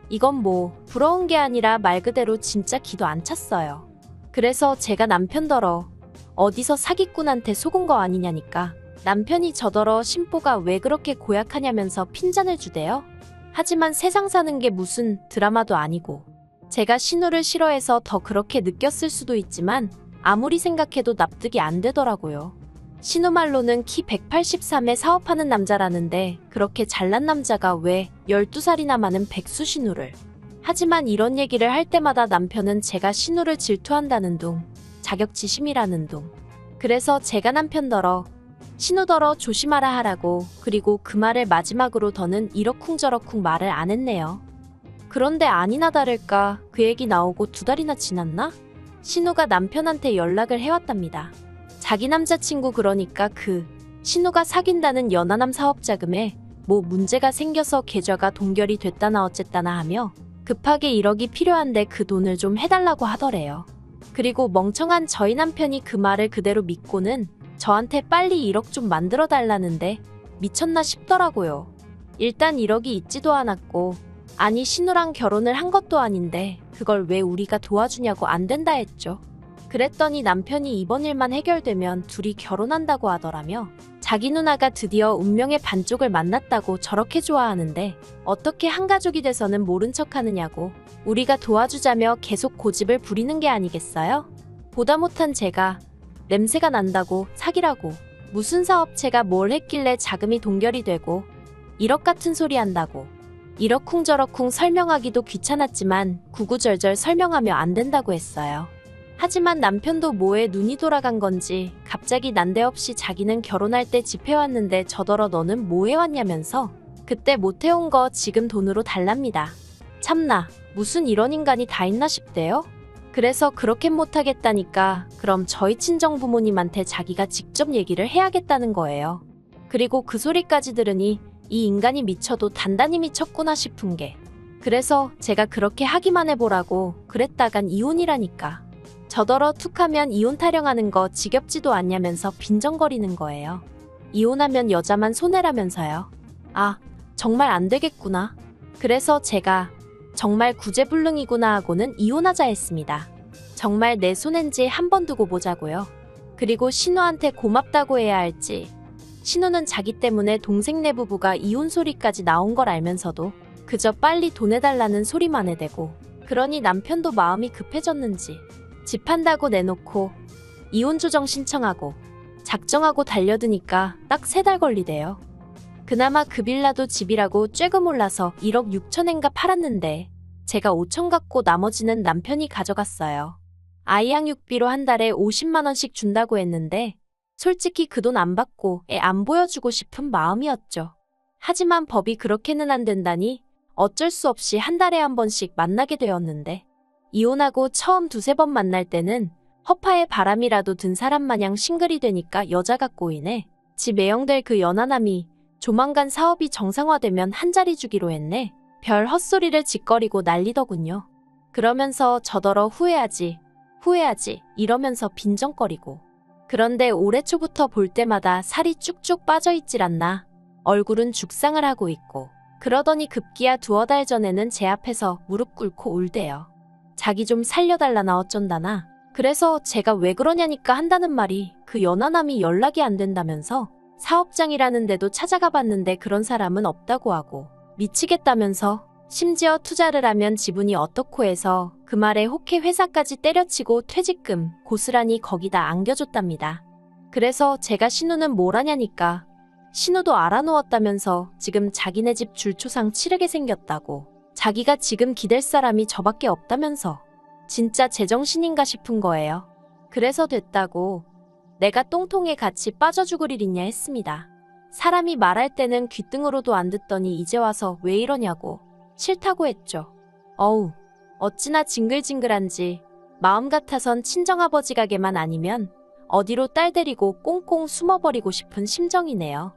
이건 뭐 부러운 게 아니라 말 그대로 진짜 기도 안 찼어요. 그래서 제가 남편더러 어디서 사기꾼한테 속은 거 아니냐니까 남편이 저더러 심보가 왜 그렇게 고약하냐면서 핀잔을 주대요. 하지만 세상 사는 게 무슨 드라마도 아니고 제가 신우를 싫어해서 더 그렇게 느꼈을 수도 있지만 아무리 생각해도 납득이 안 되더라고요. 신우 말로는 키 183에 사업하는 남자라는데 그렇게 잘난 남자가 왜 12살이나 많은 백수 신우를. 하지만 이런 얘기를 할 때마다 남편은 제가 신우를 질투한다는 둥, 자격지심이라는 둥. 그래서 제가 남편더러 신우더러 조심하라 하라고 그리고 그 말을 마지막으로 더는 이러쿵저러쿵 말을 안 했네요. 그런데 아니나 다를까 그 얘기 나오고 2달이나 지났나? 신우가 남편한테 연락을 해왔답니다. 자기 남자친구 그러니까 신우가 사귄다는 연하남 사업 자금에 뭐 문제가 생겨서 계좌가 동결이 됐다나 어쨌다나 하며 급하게 1억이 필요한데 그 돈을 좀 해달라고 하더래요. 그리고 멍청한 저희 남편이 그 말을 그대로 믿고는 저한테 빨리 1억 좀 만들어 달라는데 미쳤나 싶더라고요. 일단 1억이 있지도 않았고 아니 신우랑 결혼을 한 것도 아닌데 그걸 왜 우리가 도와주냐고 안 된다 했죠. 그랬더니 남편이 이번 일만 해결되면 둘이 결혼한다고 하더라며 자기 누나가 드디어 운명의 반쪽을 만났다고 저렇게 좋아하는데 어떻게 한 가족이 돼서는 모른 척 하느냐고 우리가 도와주자며 계속 고집을 부리는 게 아니겠어요? 보다 못한 제가 냄새가 난다고 사기라고 무슨 사업체가 뭘 했길래 자금이 동결이 되고 1억 같은 소리 한다고 이러쿵저러쿵 설명하기도 귀찮았지만 구구절절 설명하며 안 된다고 했어요. 하지만 남편도 뭐에 눈이 돌아간 건지 갑자기 난데없이 자기는 결혼할 때 집해왔는데 저더러 너는 뭐 해왔냐면서 그때 못 해온 거 지금 돈으로 달랍니다. 참나 무슨 이런 인간이 다 있나 싶대요. 그래서 그렇게 못하겠다니까 그럼 저희 친정부모님한테 자기가 직접 얘기를 해야겠다는 거예요. 그리고 그 소리까지 들으니 이 인간이 미쳐도 단단히 미쳤구나 싶은 게 그래서 제가 그렇게 하기만 해보라고 그랬다간 이혼이라니까. 저더러 툭하면 이혼 타령하는 거 지겹지도 않냐면서 빈정거리는 거예요. 이혼하면 여자만 손해라면서요. 아, 정말 안 되겠구나. 그래서 제가 정말 구제불능이구나 하고는 이혼하자 했습니다. 정말 내 손엔지 한 번 두고 보자고요. 그리고 신우한테 고맙다고 해야 할지. 신우는 자기 때문에 동생네 부부가 이혼 소리까지 나온 걸 알면서도 그저 빨리 돈 해달라는 소리만 해대고 그러니 남편도 마음이 급해졌는지 집 판다고 내놓고 이혼 조정 신청하고 작정하고 달려드니까 딱 3달 걸리대요. 그나마 그 빌라도 집이라고 쬐금 올라서 1억 6천엔가 팔았는데 제가 5천 갖고 나머지는 남편이 가져갔어요. 아이 양육비로 한 달에 50만 원씩 준다고 했는데 솔직히 그 돈 안 받고 애 안 보여주고 싶은 마음이었죠. 하지만 법이 그렇게는 안 된다니 어쩔 수 없이 한 달에 한 번씩 만나게 되었는데 이혼하고 처음 2-3번 만날 때는 허파에 바람이라도 든 사람 마냥 싱글이 되니까 여자가 꼬이네. 지 매형될 그 연하남이 조만간 사업이 정상화되면 한 자리 주기로 했네. 별 헛소리를 짓거리고 난리더군요. 그러면서 저더러 후회하지 이러면서 빈정거리고. 그런데 올해 초부터 볼 때마다 살이 쭉쭉 빠져있질 않나. 얼굴은 죽상을 하고 있고. 그러더니 급기야 2달 전에는 제 앞에서 무릎 꿇고 울대요. 자기 좀 살려달라나 어쩐다나. 그래서 제가 왜 그러냐니까 한다는 말이 그 연하남이 연락이 안 된다면서 사업장이라는 데도 찾아가 봤는데 그런 사람은 없다고 하고 미치겠다면서 심지어 투자를 하면 지분이 어떻고 해서 그 말에 혹해 회사까지 때려치고 퇴직금 고스란히 거기다 안겨줬답니다. 그래서 제가 신우는 뭘 하냐니까 신우도 알아놓았다면서 지금 자기네 집 줄초상 치르게 생겼다고 자기가 지금 기댈 사람이 저밖에 없다면서 진짜 제정신인가 싶은 거예요. 그래서 됐다고 내가 똥통에 같이 빠져 죽을 일 있냐 했습니다. 사람이 말할 때는 귓등으로도 안 듣더니 이제 와서 왜 이러냐고 싫다고 했죠. 어우 어찌나 징글징글한지 마음 같아선 친정아버지 가게만 아니면 어디로 딸 데리고 꽁꽁 숨어버리고 싶은 심정이네요.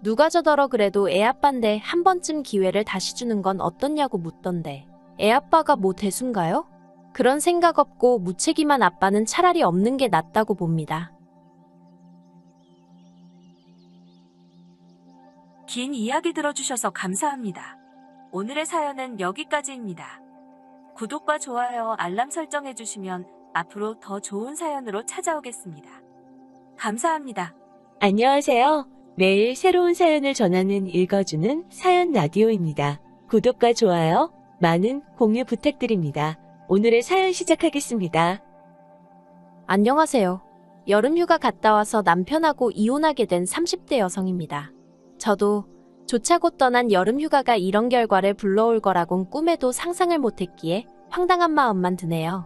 누가 저더러 그래도 애아빠인데 한 번쯤 기회를 다시 주는 건 어떻냐고 묻던데. 애아빠가 뭐 대수인가요? 그런 생각 없고 무책임한 아빠는 차라리 없는 게 낫다고 봅니다. 긴 이야기 들어주셔서 감사합니다. 오늘의 사연은 여기까지입니다. 구독과 좋아요, 알람 설정해주시면 앞으로 더 좋은 사연으로 찾아오겠습니다. 감사합니다. 안녕하세요. 매일 새로운 사연을 전하는 읽어주는 사연 라디오입니다. 구독과 좋아요, 많은 공유 부탁드립니다. 오늘의 사연 시작하겠습니다. 안녕하세요. 여름휴가 갔다 와서 남편하고 이혼하게 된 30대 여성입니다. 저도 조차 곧 떠난 여름휴가가 이런 결과를 불러올 거라곤 꿈에도 상상을 못했기에 황당한 마음만 드네요.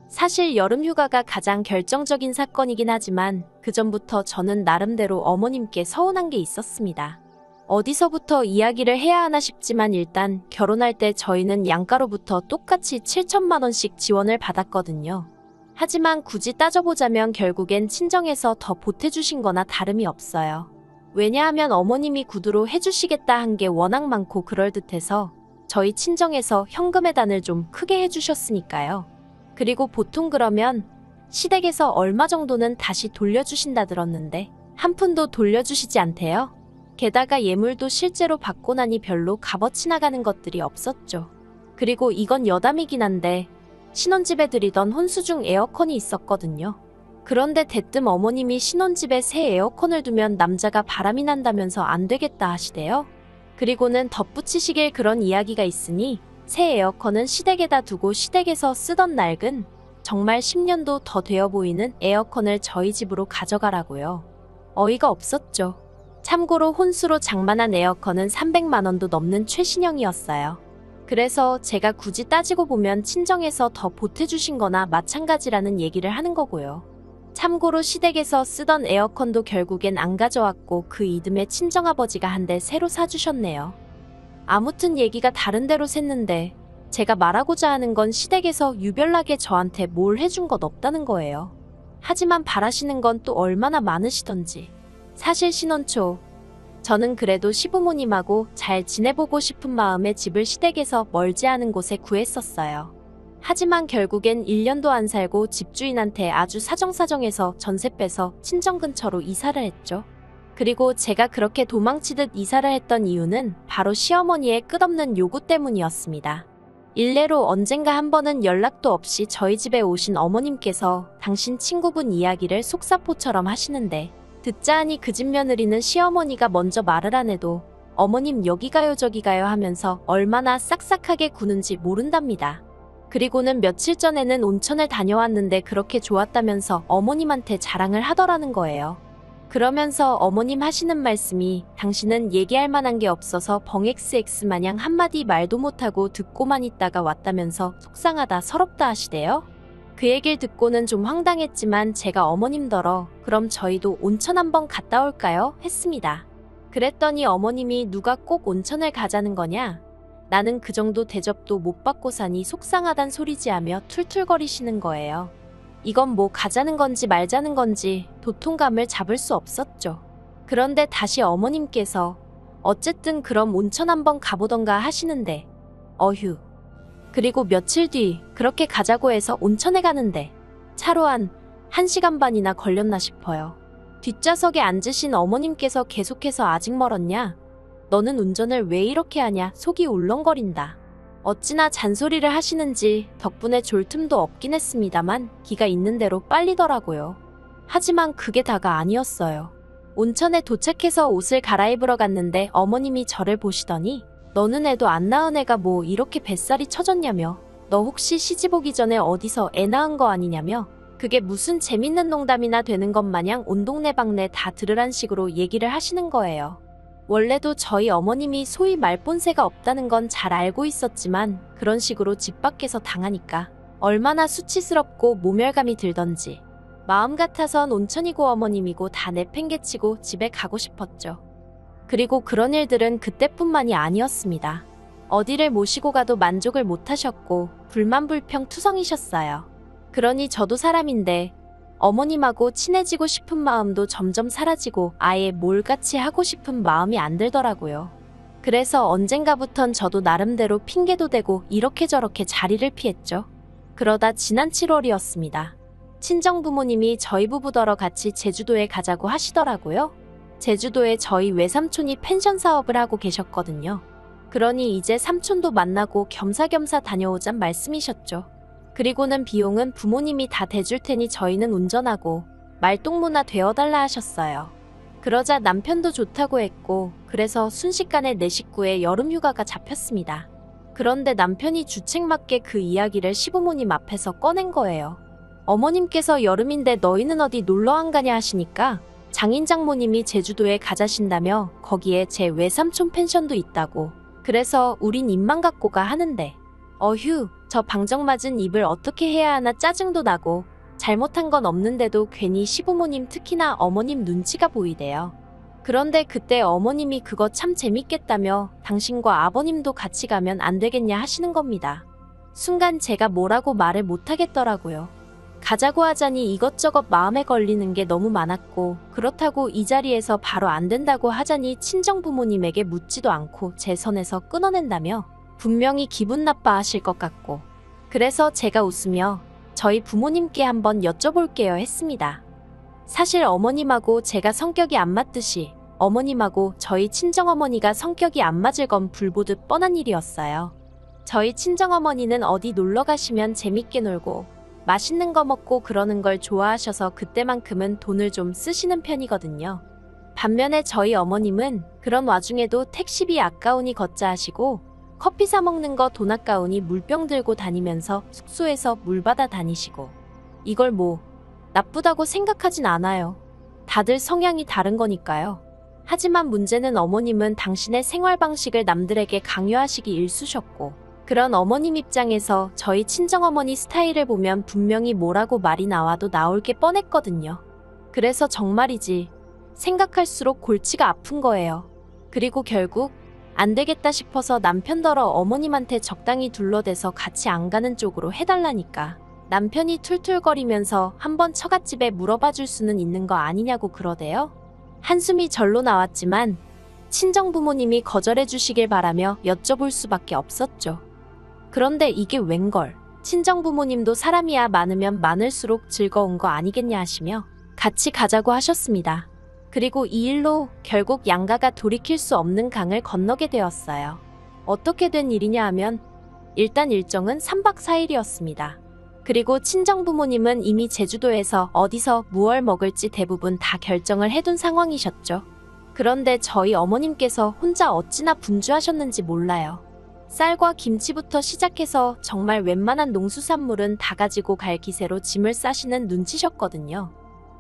사실 여름휴가가 가장 결정적인 사건이긴 하지만 그 전부터 저는 나름대로 어머님께 서운한 게 있었습니다. 어디서부터 이야기를 해야 하나 싶지만 일단 결혼할 때 저희는 양가로부터 똑같이 7천만 원씩 지원을 받았거든요. 하지만 굳이 따져보자면 결국엔 친정에서 더 보태주신 거나 다름이 없어요. 왜냐하면 어머님이 구두로 해주시겠다 한 게 워낙 많고 그럴듯해서 저희 친정에서 현금의 단을 좀 크게 해주셨으니까요. 그리고 보통 그러면 시댁에서 얼마 정도는 다시 돌려주신다 들었는데 한 푼도 돌려주시지 않대요. 게다가 예물도 실제로 받고 나니 별로 값어치 나가는 것들이 없었죠. 그리고 이건 여담이긴 한데 신혼집에 들이던 혼수중 에어컨이 있었거든요. 그런데 대뜸 어머님이 신혼집에 새 에어컨을 두면 남자가 바람이 난다면서 안 되겠다 하시대요. 그리고는 덧붙이시길 그런 이야기가 있으니 새 에어컨은 시댁에다 두고 시댁에서 쓰던 낡은 정말 10년도 더 되어 보이는 에어컨을 저희 집으로 가져가라고요. 어이가 없었죠. 참고로 혼수로 장만한 에어컨은 300만 원도 넘는 최신형이었어요. 그래서 제가 굳이 따지고 보면 친정에서 더 보태주신 거나 마찬가지라는 얘기를 하는 거고요. 참고로 시댁에서 쓰던 에어컨도 결국엔 안 가져왔고 그 이듬해 친정아버지가 한 대 새로 사주셨네요. 아무튼 얘기가 다른 데로 샜는데 제가 말하고자 하는 건 시댁에서 유별나게 저한테 뭘 해준 것 없다는 거예요. 하지만 바라시는 건 또 얼마나 많으시던지. 사실 신혼 초 저는 그래도 시부모님하고 잘 지내보고 싶은 마음에 집을 시댁에서 멀지 않은 곳에 구했었어요. 하지만 결국엔 1년도 안 살고 집주인한테 아주 사정사정해서 전세 빼서 친정 근처로 이사를 했죠. 그리고 제가 그렇게 도망치듯 이사를 했던 이유는 바로 시어머니의 끝없는 요구 때문이었습니다. 일례로 언젠가 한 번은 연락도 없이 저희 집에 오신 어머님께서 당신 친구분 이야기를 속사포처럼 하시는데 듣자 하니 그 집 며느리는 시어머니가 먼저 말을 안 해도 어머님 여기 가요 저기 가요 하면서 얼마나 싹싹하게 구는지 모른답니다. 그리고는 며칠 전에는 온천을 다녀왔는데 그렇게 좋았다면서 어머님한테 자랑을 하더라는 거예요. 그러면서 어머님 하시는 말씀이 당신은 얘기할 만한 게 없어서 벙XX 마냥 한마디 말도 못하고 듣고만 있다가 왔다면서 속상하다 서럽다 하시대요. 그 얘기를 듣고는 좀 황당했지만 제가 어머님더러 그럼 저희도 온천 한번 갔다 올까요? 했습니다. 그랬더니 어머님이 누가 꼭 온천을 가자는 거냐? 나는 그 정도 대접도 못 받고 사니 속상하단 소리지 하며 툴툴거리시는 거예요. 이건 뭐 가자는 건지 말자는 건지 도통감을 잡을 수 없었죠. 그런데 다시 어머님께서 어쨌든 그럼 온천 한번 가보던가 하시는데 어휴. 그리고 며칠 뒤 그렇게 가자고 해서 온천에 가는데 차로 한 1시간 반이나 걸렸나 싶어요. 뒷좌석에 앉으신 어머님께서 계속해서 아직 멀었냐? 너는 운전을 왜 이렇게 하냐? 속이 울렁거린다. 어찌나 잔소리를 하시는지 덕분에 졸 틈도 없긴 했습니다만 기가 있는 대로 빨리더라고요. 하지만 그게 다가 아니었어요. 온천에 도착해서 옷을 갈아입으러 갔는데 어머님이 저를 보시더니 너는 애도 안 낳은 애가 뭐 이렇게 뱃살이 처졌냐며 너 혹시 시집 오기 전에 어디서 애 낳은 거 아니냐며 그게 무슨 재밌는 농담이나 되는 것 마냥 온 동네방네 다 들으란 식으로 얘기를 하시는 거예요. 원래도 저희 어머님이 소위 말본새가 없다는 건 잘 알고 있었지만 그런 식으로 집 밖에서 당하니까 얼마나 수치스럽고 모멸감이 들던지 마음 같아선 온천이고 어머님이고 다 내팽개치고 집에 가고 싶었죠. 그리고 그런 일들은 그때뿐만이 아니었습니다. 어디를 모시고 가도 만족을 못하셨고 불만불평 투성이셨어요. 그러니 저도 사람인데 어머님하고 친해지고 싶은 마음도 점점 사라지고 아예 뭘 같이 하고 싶은 마음이 안 들더라고요. 그래서 언젠가부턴 저도 나름대로 핑계도 대고 이렇게 저렇게 자리를 피했죠. 그러다 지난 7월이었습니다. 친정부모님이 저희 부부더러 같이 제주도에 가자고 하시더라고요. 제주도에 저희 외삼촌이 펜션 사업을 하고 계셨거든요. 그러니 이제 삼촌도 만나고 겸사겸사 다녀오잔 말씀이셨죠. 그리고는 비용은 부모님이 다 대줄 테니 저희는 운전하고 말동무나 되어달라 하셨어요. 그러자 남편도 좋다고 했고 그래서 순식간에 내 식구의 여름휴가가 잡혔습니다. 그런데 남편이 주책맞게 그 이야기를 시부모님 앞에서 꺼낸 거예요. 어머님께서 여름인데 너희는 어디 놀러 안 가냐 하시니까 장인 장모님이 제주도에 가자신다며 거기에 제 외삼촌 펜션도 있다고. 그래서 우린 입만 갖고 가 하는데 어휴, 저 방정맞은 입을 어떻게 해야 하나 짜증도 나고 잘못한 건 없는데도 괜히 시부모님 특히나 어머님 눈치가 보이대요. 그런데 그때 어머님이 그거 참 재밌겠다며 당신과 아버님도 같이 가면 안 되겠냐 하시는 겁니다. 순간 제가 뭐라고 말을 못하겠더라고요. 가자고 하자니 이것저것 마음에 걸리는 게 너무 많았고 그렇다고 이 자리에서 바로 안 된다고 하자니 친정부모님에게 묻지도 않고 제 선에서 끊어낸다며 분명히 기분 나빠하실 것 같고 그래서 제가 웃으며 저희 부모님께 한번 여쭤볼게요 했습니다. 사실 어머님하고 제가 성격이 안 맞듯이 어머님하고 저희 친정어머니가 성격이 안 맞을 건 불보듯 뻔한 일이었어요. 저희 친정어머니는 어디 놀러 가시면 재밌게 놀고 맛있는 거 먹고 그러는 걸 좋아하셔서 그때만큼은 돈을 좀 쓰시는 편이거든요. 반면에 저희 어머님은 그런 와중에도 택시비 아까우니 걷자 하시고 커피 사 먹는 거 돈 아까우니 물병 들고 다니면서 숙소에서 물 받아 다니시고 이걸 뭐 나쁘다고 생각하진 않아요. 다들 성향이 다른 거니까요. 하지만 문제는 어머님은 당신의 생활 방식을 남들에게 강요하시기 일쑤셨고 그런 어머님 입장에서 저희 친정어머니 스타일을 보면 분명히 뭐라고 말이 나와도 나올 게 뻔했거든요. 그래서 정말이지 생각할수록 골치가 아픈 거예요. 그리고 결국 안 되겠다 싶어서 남편더러 어머님한테 적당히 둘러대서 같이 안 가는 쪽으로 해달라니까 남편이 툴툴거리면서 한번 처갓집에 물어봐 줄 수는 있는 거 아니냐고 그러대요. 한숨이 절로 나왔지만 친정부모님이 거절해 주시길 바라며 여쭤볼 수밖에 없었죠. 그런데 이게 웬걸 친정부모님도 사람이야 많으면 많을수록 즐거운 거 아니겠냐 하시며 같이 가자고 하셨습니다. 그리고 이 일로 결국 양가가 돌이킬 수 없는 강을 건너게 되었어요. 어떻게 된 일이냐 하면 일단 일정은 3박 4일이었습니다. 그리고 친정부모님은 이미 제주도에서 어디서 무얼 먹을지 대부분 다 결정을 해둔 상황이셨죠. 그런데 저희 어머님께서 혼자 어찌나 분주하셨는지 몰라요. 쌀과 김치부터 시작해서 정말 웬만한 농수산물은 다 가지고 갈 기세로 짐을 싸시는 눈치셨거든요.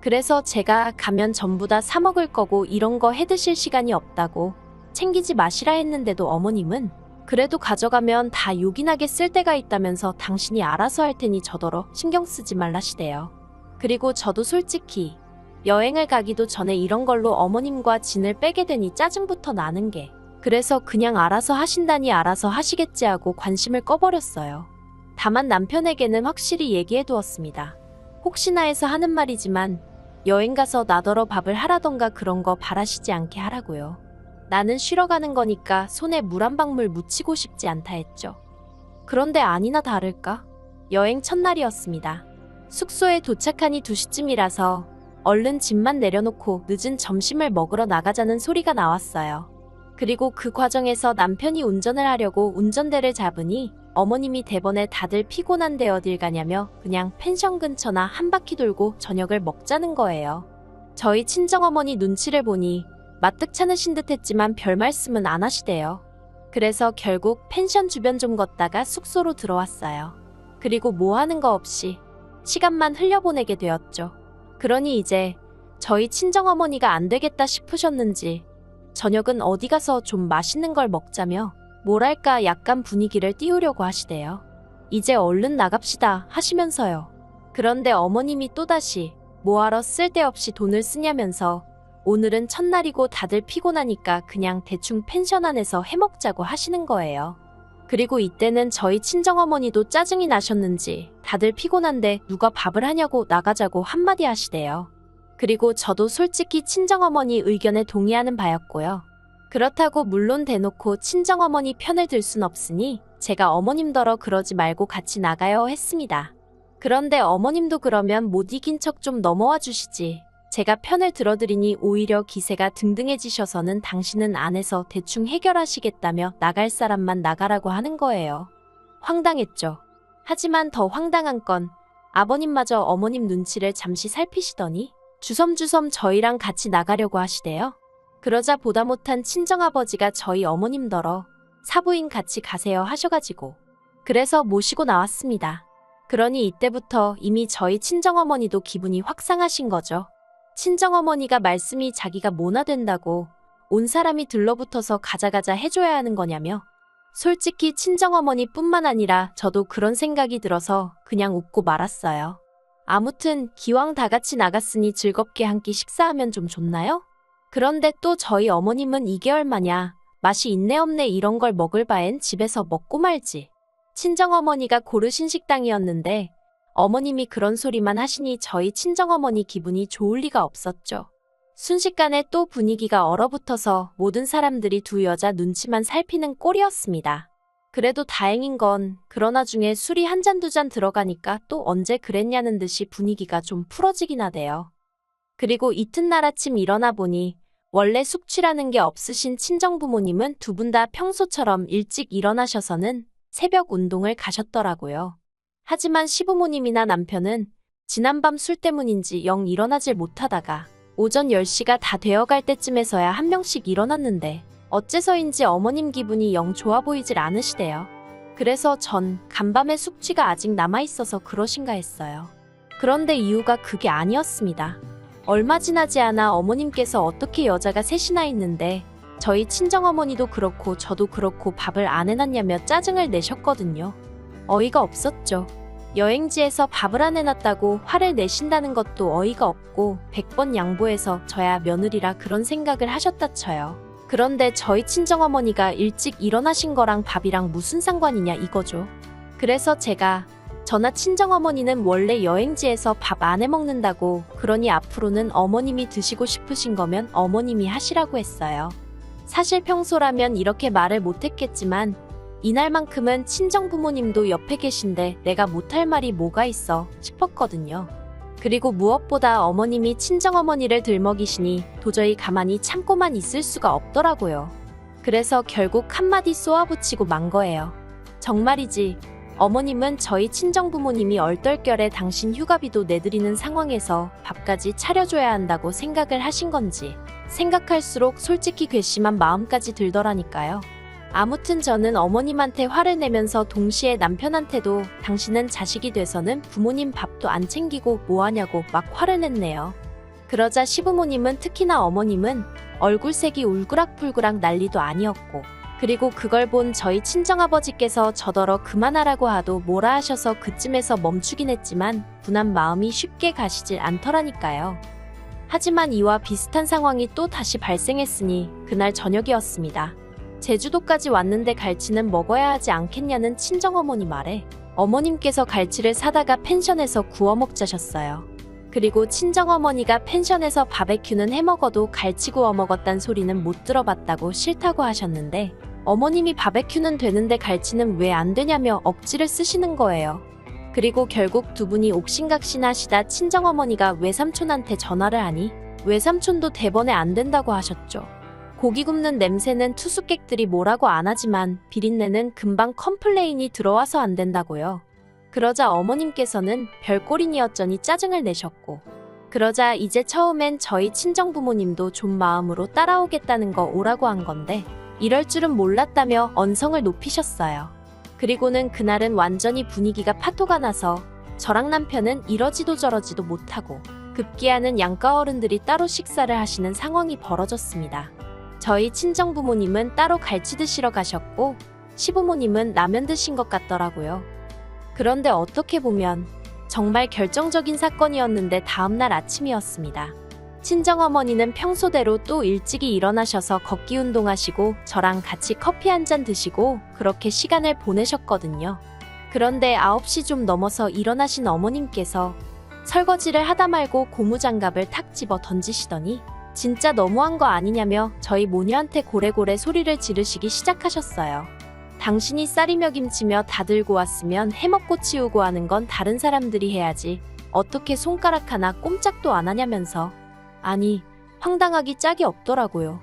그래서 제가 가면 전부 다 사 먹을 거고 이런 거 해드실 시간이 없다고 챙기지 마시라 했는데도 어머님은 그래도 가져가면 다 요긴하게 쓸 때가 있다면서 당신이 알아서 할 테니 저더러 신경 쓰지 말라시대요. 그리고 저도 솔직히 여행을 가기도 전에 이런 걸로 어머님과 진을 빼게 되니 짜증부터 나는 게 그래서 그냥 알아서 하신다니 알아서 하시겠지 하고 관심을 꺼버렸어요. 다만 남편에게는 확실히 얘기해 두었습니다. 혹시나 해서 하는 말이지만 여행 가서 나더러 밥을 하라던가 그런 거 바라시지 않게 하라고요. 나는 쉬러 가는 거니까 손에 물 한 방울 묻히고 싶지 않다 했죠. 그런데 아니나 다를까? 여행 첫날이었습니다. 숙소에 도착하니 2시쯤이라서 얼른 짐만 내려놓고 늦은 점심을 먹으러 나가자는 소리가 나왔어요. 그리고 그 과정에서 남편이 운전을 하려고 운전대를 잡으니 어머님이 대번에 다들 피곤한데 어딜 가냐며 그냥 펜션 근처나 한 바퀴 돌고 저녁을 먹자는 거예요. 저희 친정어머니 눈치를 보니 마뜩찮으신 듯 했지만 별 말씀은 안 하시대요. 그래서 결국 펜션 주변 좀 걷다가 숙소로 들어왔어요. 그리고 뭐 하는 거 없이 시간만 흘려보내게 되었죠. 그러니 이제 저희 친정어머니가 안 되겠다 싶으셨는지 저녁은 어디 가서 좀 맛있는 걸 먹자며 뭐랄까 약간 분위기를 띄우려고 하시대요. 이제 얼른 나갑시다 하시면서요. 그런데 어머님이 또다시 뭐하러 쓸데없이 돈을 쓰냐면서 오늘은 첫날이고 다들 피곤하니까 그냥 대충 펜션 안에서 해먹자고 하시는 거예요. 그리고 이때는 저희 친정어머니도 짜증이 나셨는지 다들 피곤한데 누가 밥을 하냐고 나가자고 한마디 하시대요. 그리고 저도 솔직히 친정어머니 의견에 동의하는 바였고요. 그렇다고 물론 대놓고 친정어머니 편을 들 순 없으니 제가 어머님더러 그러지 말고 같이 나가요 했습니다. 그런데 어머님도 그러면 못 이긴 척 좀 넘어와 주시지. 제가 편을 들어드리니 오히려 기세가 등등해지셔서는 당신은 안에서 대충 해결하시겠다며 나갈 사람만 나가라고 하는 거예요. 황당했죠. 하지만 더 황당한 건 아버님마저 어머님 눈치를 잠시 살피시더니 주섬주섬 저희랑 같이 나가려고 하시대요. 그러자 보다 못한 친정아버지가 저희 어머님더러 사부인 같이 가세요 하셔가지고 그래서 모시고 나왔습니다. 그러니 이때부터 이미 저희 친정어머니도 기분이 확 상하신 거죠. 친정어머니가 말씀이 자기가 뭐나 된다고 온 사람이 들러붙어서 가자가자 해줘야 하는 거냐며. 솔직히 친정어머니뿐만 아니라 저도 그런 생각이 들어서 그냥 웃고 말았어요. 아무튼 기왕 다 같이 나갔으니 즐겁게 한 끼 식사하면 좀 좋나요? 그런데 또 저희 어머님은 이게 얼마냐, 맛이 있네 없네 이런 걸 먹을 바엔 집에서 먹고 말지. 친정어머니가 고르신 식당이었는데 어머님이 그런 소리만 하시니 저희 친정어머니 기분이 좋을 리가 없었죠. 순식간에 또 분위기가 얼어붙어서 모든 사람들이 두 여자 눈치만 살피는 꼴이었습니다. 그래도 다행인 건 그러나 중에 술이 한 잔 두 잔 들어가니까 또 언제 그랬냐는 듯이 분위기가 좀 풀어지긴 하대요. 그리고 이튿날 아침 일어나 보니 원래 숙취라는 게 없으신 친정부모님은 두 분 다 평소처럼 일찍 일어나셔서는 새벽 운동을 가셨더라고요. 하지만 시부모님이나 남편은 지난밤 술 때문인지 영 일어나질 못하다가 오전 10시가 다 되어갈 때쯤에서야 한 명씩 일어났는데 어째서인지 어머님 기분이 영 좋아 보이질 않으시대요. 그래서 전 간밤에 숙취가 아직 남아있어서 그러신가 했어요. 그런데 이유가 그게 아니었습니다. 얼마 지나지 않아 어머님께서 어떻게 여자가 셋이나 있는데 저희 친정어머니도 그렇고 저도 그렇고 밥을 안 해놨냐며 짜증을 내셨거든요. 어이가 없었죠. 여행지에서 밥을 안 해놨다고 화를 내신다는 것도 어이가 없고 100번 양보해서 저야 며느리라 그런 생각을 하셨다 쳐요. 그런데 저희 친정어머니가 일찍 일어나신 거랑 밥이랑 무슨 상관이냐 이거죠. 그래서 제가 저나 친정어머니는 원래 여행지에서 밥 안 해먹는다고 그러니 앞으로는 어머님이 드시고 싶으신 거면 어머님이 하시라고 했어요. 사실 평소라면 이렇게 말을 못했겠지만 이날만큼은 친정부모님도 옆에 계신데 내가 못할 말이 뭐가 있어 싶었거든요. 그리고 무엇보다 어머님이 친정어머니를 들먹이시니 도저히 가만히 참고만 있을 수가 없더라고요. 그래서 결국 한마디 쏘아붙이고 만 거예요. 정말이지 어머님은 저희 친정부모님이 얼떨결에 당신 휴가비도 내드리는 상황에서 밥까지 차려줘야 한다고 생각을 하신 건지 생각할수록 솔직히 괘씸한 마음까지 들더라니까요. 아무튼 저는 어머님한테 화를 내면서 동시에 남편한테도 당신은 자식이 돼서는 부모님 밥도 안 챙기고 뭐하냐고 막 화를 냈네요. 그러자 시부모님은 특히나 어머님은 얼굴색이 울그락불그락 난리도 아니었고 그리고 그걸 본 저희 친정아버지께서 저더러 그만하라고 하도 뭐라 하셔서 그쯤에서 멈추긴 했지만 분한 마음이 쉽게 가시질 않더라니까요. 하지만 이와 비슷한 상황이 또 다시 발생했으니 그날 저녁이었습니다. 제주도까지 왔는데 갈치는 먹어야 하지 않겠냐는 친정어머니 말에 어머님께서 갈치를 사다가 펜션에서 구워 먹자셨어요. 그리고 친정어머니가 펜션에서 바베큐는 해먹어도 갈치 구워 먹었단 소리는 못 들어봤다고 싫다고 하셨는데 어머님이 바베큐는 되는데 갈치는 왜 안 되냐며 억지를 쓰시는 거예요. 그리고 결국 두 분이 옥신각신 하시다 친정어머니가 외삼촌한테 전화를 하니 외삼촌도 대번에 안 된다고 하셨죠. 고기 굽는 냄새는 투숙객들이 뭐라고 안 하지만 비린내는 금방 컴플레인이 들어와서 안 된다고요. 그러자 어머님께서는 별꼴이니어쩌니 짜증을 내셨고 그러자 이제 처음엔 저희 친정부모님도 좀 마음으로 따라오겠다는 거 오라고 한 건데 이럴 줄은 몰랐다며 언성을 높이셨어요. 그리고는 그날은 완전히 분위기가 파토가 나서 저랑 남편은 이러지도 저러지도 못하고 급기야는 양가 어른들이 따로 식사를 하시는 상황이 벌어졌습니다. 저희 친정부모님은 따로 갈치 드시러 가셨고 시부모님은 라면 드신 것 같더라고요. 그런데 어떻게 보면 정말 결정적인 사건이었는데 다음날 아침이었습니다. 친정어머니는 평소대로 또 일찍이 일어나셔서 걷기 운동하시고 저랑 같이 커피 한 잔 드시고 그렇게 시간을 보내셨거든요. 그런데 9시 좀 넘어서 일어나신 어머님께서 설거지를 하다 말고 고무장갑을 탁 집어 던지시더니 진짜 너무한 거 아니냐며 저희 모녀한테 고래고래 소리를 지르시기 시작하셨어요. 당신이 쌀이며 김치며 다 들고 왔으면 해먹고 치우고 하는 건 다른 사람들이 해야지. 어떻게 손가락 하나 꼼짝도 안 하냐면서. 아니, 황당하기 짝이 없더라고요.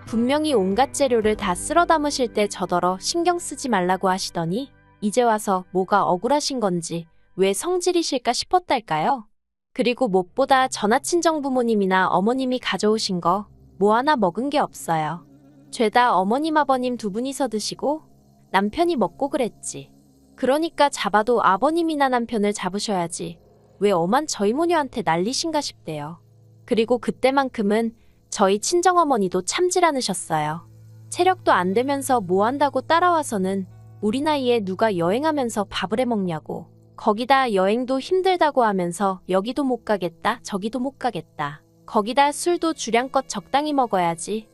분명히 온갖 재료를 다 쓸어 담으실 때 저더러 신경 쓰지 말라고 하시더니 이제 와서 뭐가 억울하신 건지 왜 성질이실까 싶었달까요? 그리고 무엇보다 전하 친정부모님이나 어머님이 가져오신 거 뭐 하나 먹은 게 없어요. 죄다 어머님 아버님 두 분이서 드시고 남편이 먹고 그랬지. 그러니까 잡아도 아버님이나 남편을 잡으셔야지. 왜 엄한 저희 모녀한테 난리신가 싶대요. 그리고 그때만큼은 저희 친정어머니도 참질 않으셨어요. 체력도 안 되면서 뭐 한다고 따라와서는 우리 나이에 누가 여행하면서 밥을 해 먹냐고. 거기다 여행도 힘들다고 하면서 여기도 못 가겠다, 저기도 못 가겠다. 거기다 술도 주량껏 적당히 먹어야지.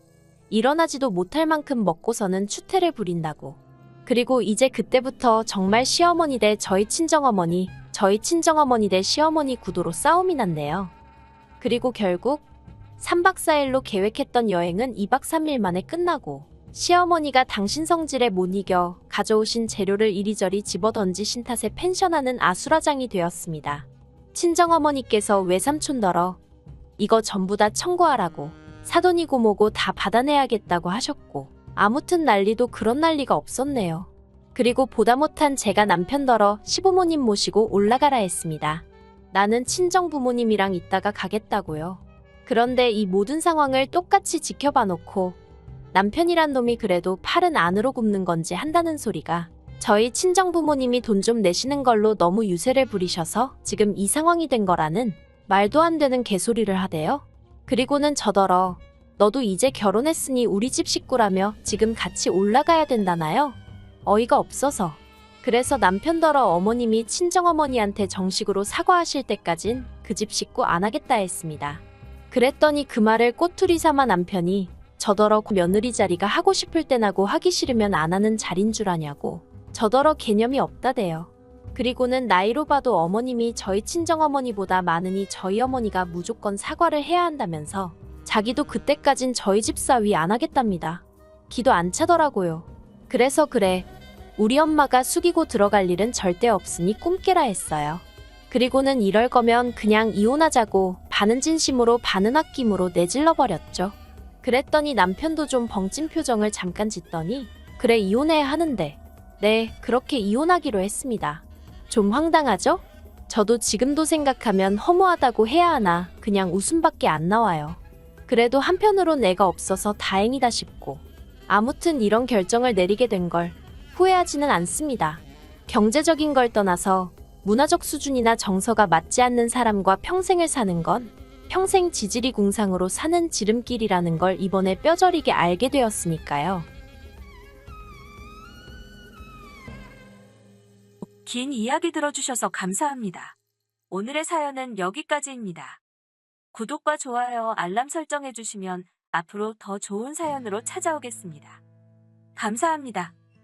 일어나지도 못할 만큼 먹고서는 추태를 부린다고. 그리고 이제 그때부터 정말 시어머니 대 저희 친정어머니, 저희 친정어머니 대 시어머니 구도로 싸움이 났네요. 그리고 결국 3박 4일로 계획했던 여행은 2박 3일 만에 끝나고 시어머니가 당신 성질에 못 이겨 가져오신 재료를 이리저리 집어던지신 탓에 펜션하는 아수라장이 되었습니다. 친정어머니께서 외삼촌더러 이거 전부 다 청구하라고 사돈이고 뭐고 다 받아내야겠다고 하셨고 아무튼 난리도 그런 난리가 없었네요. 그리고 보다 못한 제가 남편더러 시부모님 모시고 올라가라 했습니다. 나는 친정부모님이랑 있다가 가겠다고요. 그런데 이 모든 상황을 똑같이 지켜봐 놓고 남편이란 놈이 그래도 팔은 안으로 굽는 건지 한다는 소리가 저희 친정부모님이 돈 좀 내시는 걸로 너무 유세를 부리셔서 지금 이 상황이 된 거라는 말도 안 되는 개소리를 하대요. 그리고는 저더러 너도 이제 결혼했으니 우리 집 식구라며 지금 같이 올라가야 된다나요? 어이가 없어서. 그래서 남편더러 어머님이 친정어머니한테 정식으로 사과하실 때까진 그 집 식구 안 하겠다 했습니다. 그랬더니 그 말을 꼬투리 삼아 남편이 저더러 며느리 자리가 하고 싶을 땐하고 하기 싫으면 안 하는 자린 줄 아냐고. 저더러 개념이 없다대요. 그리고는 나이로 봐도 어머님이 저희 친정어머니보다 많으니 저희 어머니가 무조건 사과를 해야 한다면서 자기도 그때까진 저희 집 사위 안 하겠답니다. 기도 안 차더라고요. 그래서 그래. 우리 엄마가 숙이고 들어갈 일은 절대 없으니 꿈깨라 했어요. 그리고는 이럴 거면 그냥 이혼하자고 반은 진심으로 반은 홧김으로 내질러버렸죠. 그랬더니 남편도 좀 벙찐 표정을 잠깐 짓더니 그래 이혼해야 하는데 네 그렇게 이혼하기로 했습니다. 좀 황당하죠? 저도 지금도 생각하면 허무하다고 해야 하나 그냥 웃음밖에 안 나와요. 그래도 한편으론 애가 없어서 다행이다 싶고 아무튼 이런 결정을 내리게 된 걸 후회하지는 않습니다. 경제적인 걸 떠나서 문화적 수준이나 정서가 맞지 않는 사람과 평생을 사는 건 평생 지지리 궁상으로 사는 지름길이라는 걸 이번에 뼈저리게 알게 되었으니까요. 긴 이야기 들어주셔서 감사합니다. 오늘의 사연은 여기까지입니다. 구독과 좋아요, 알람 설정해주시면 앞으로 더 좋은 사연으로 찾아오겠습니다. 감사합니다.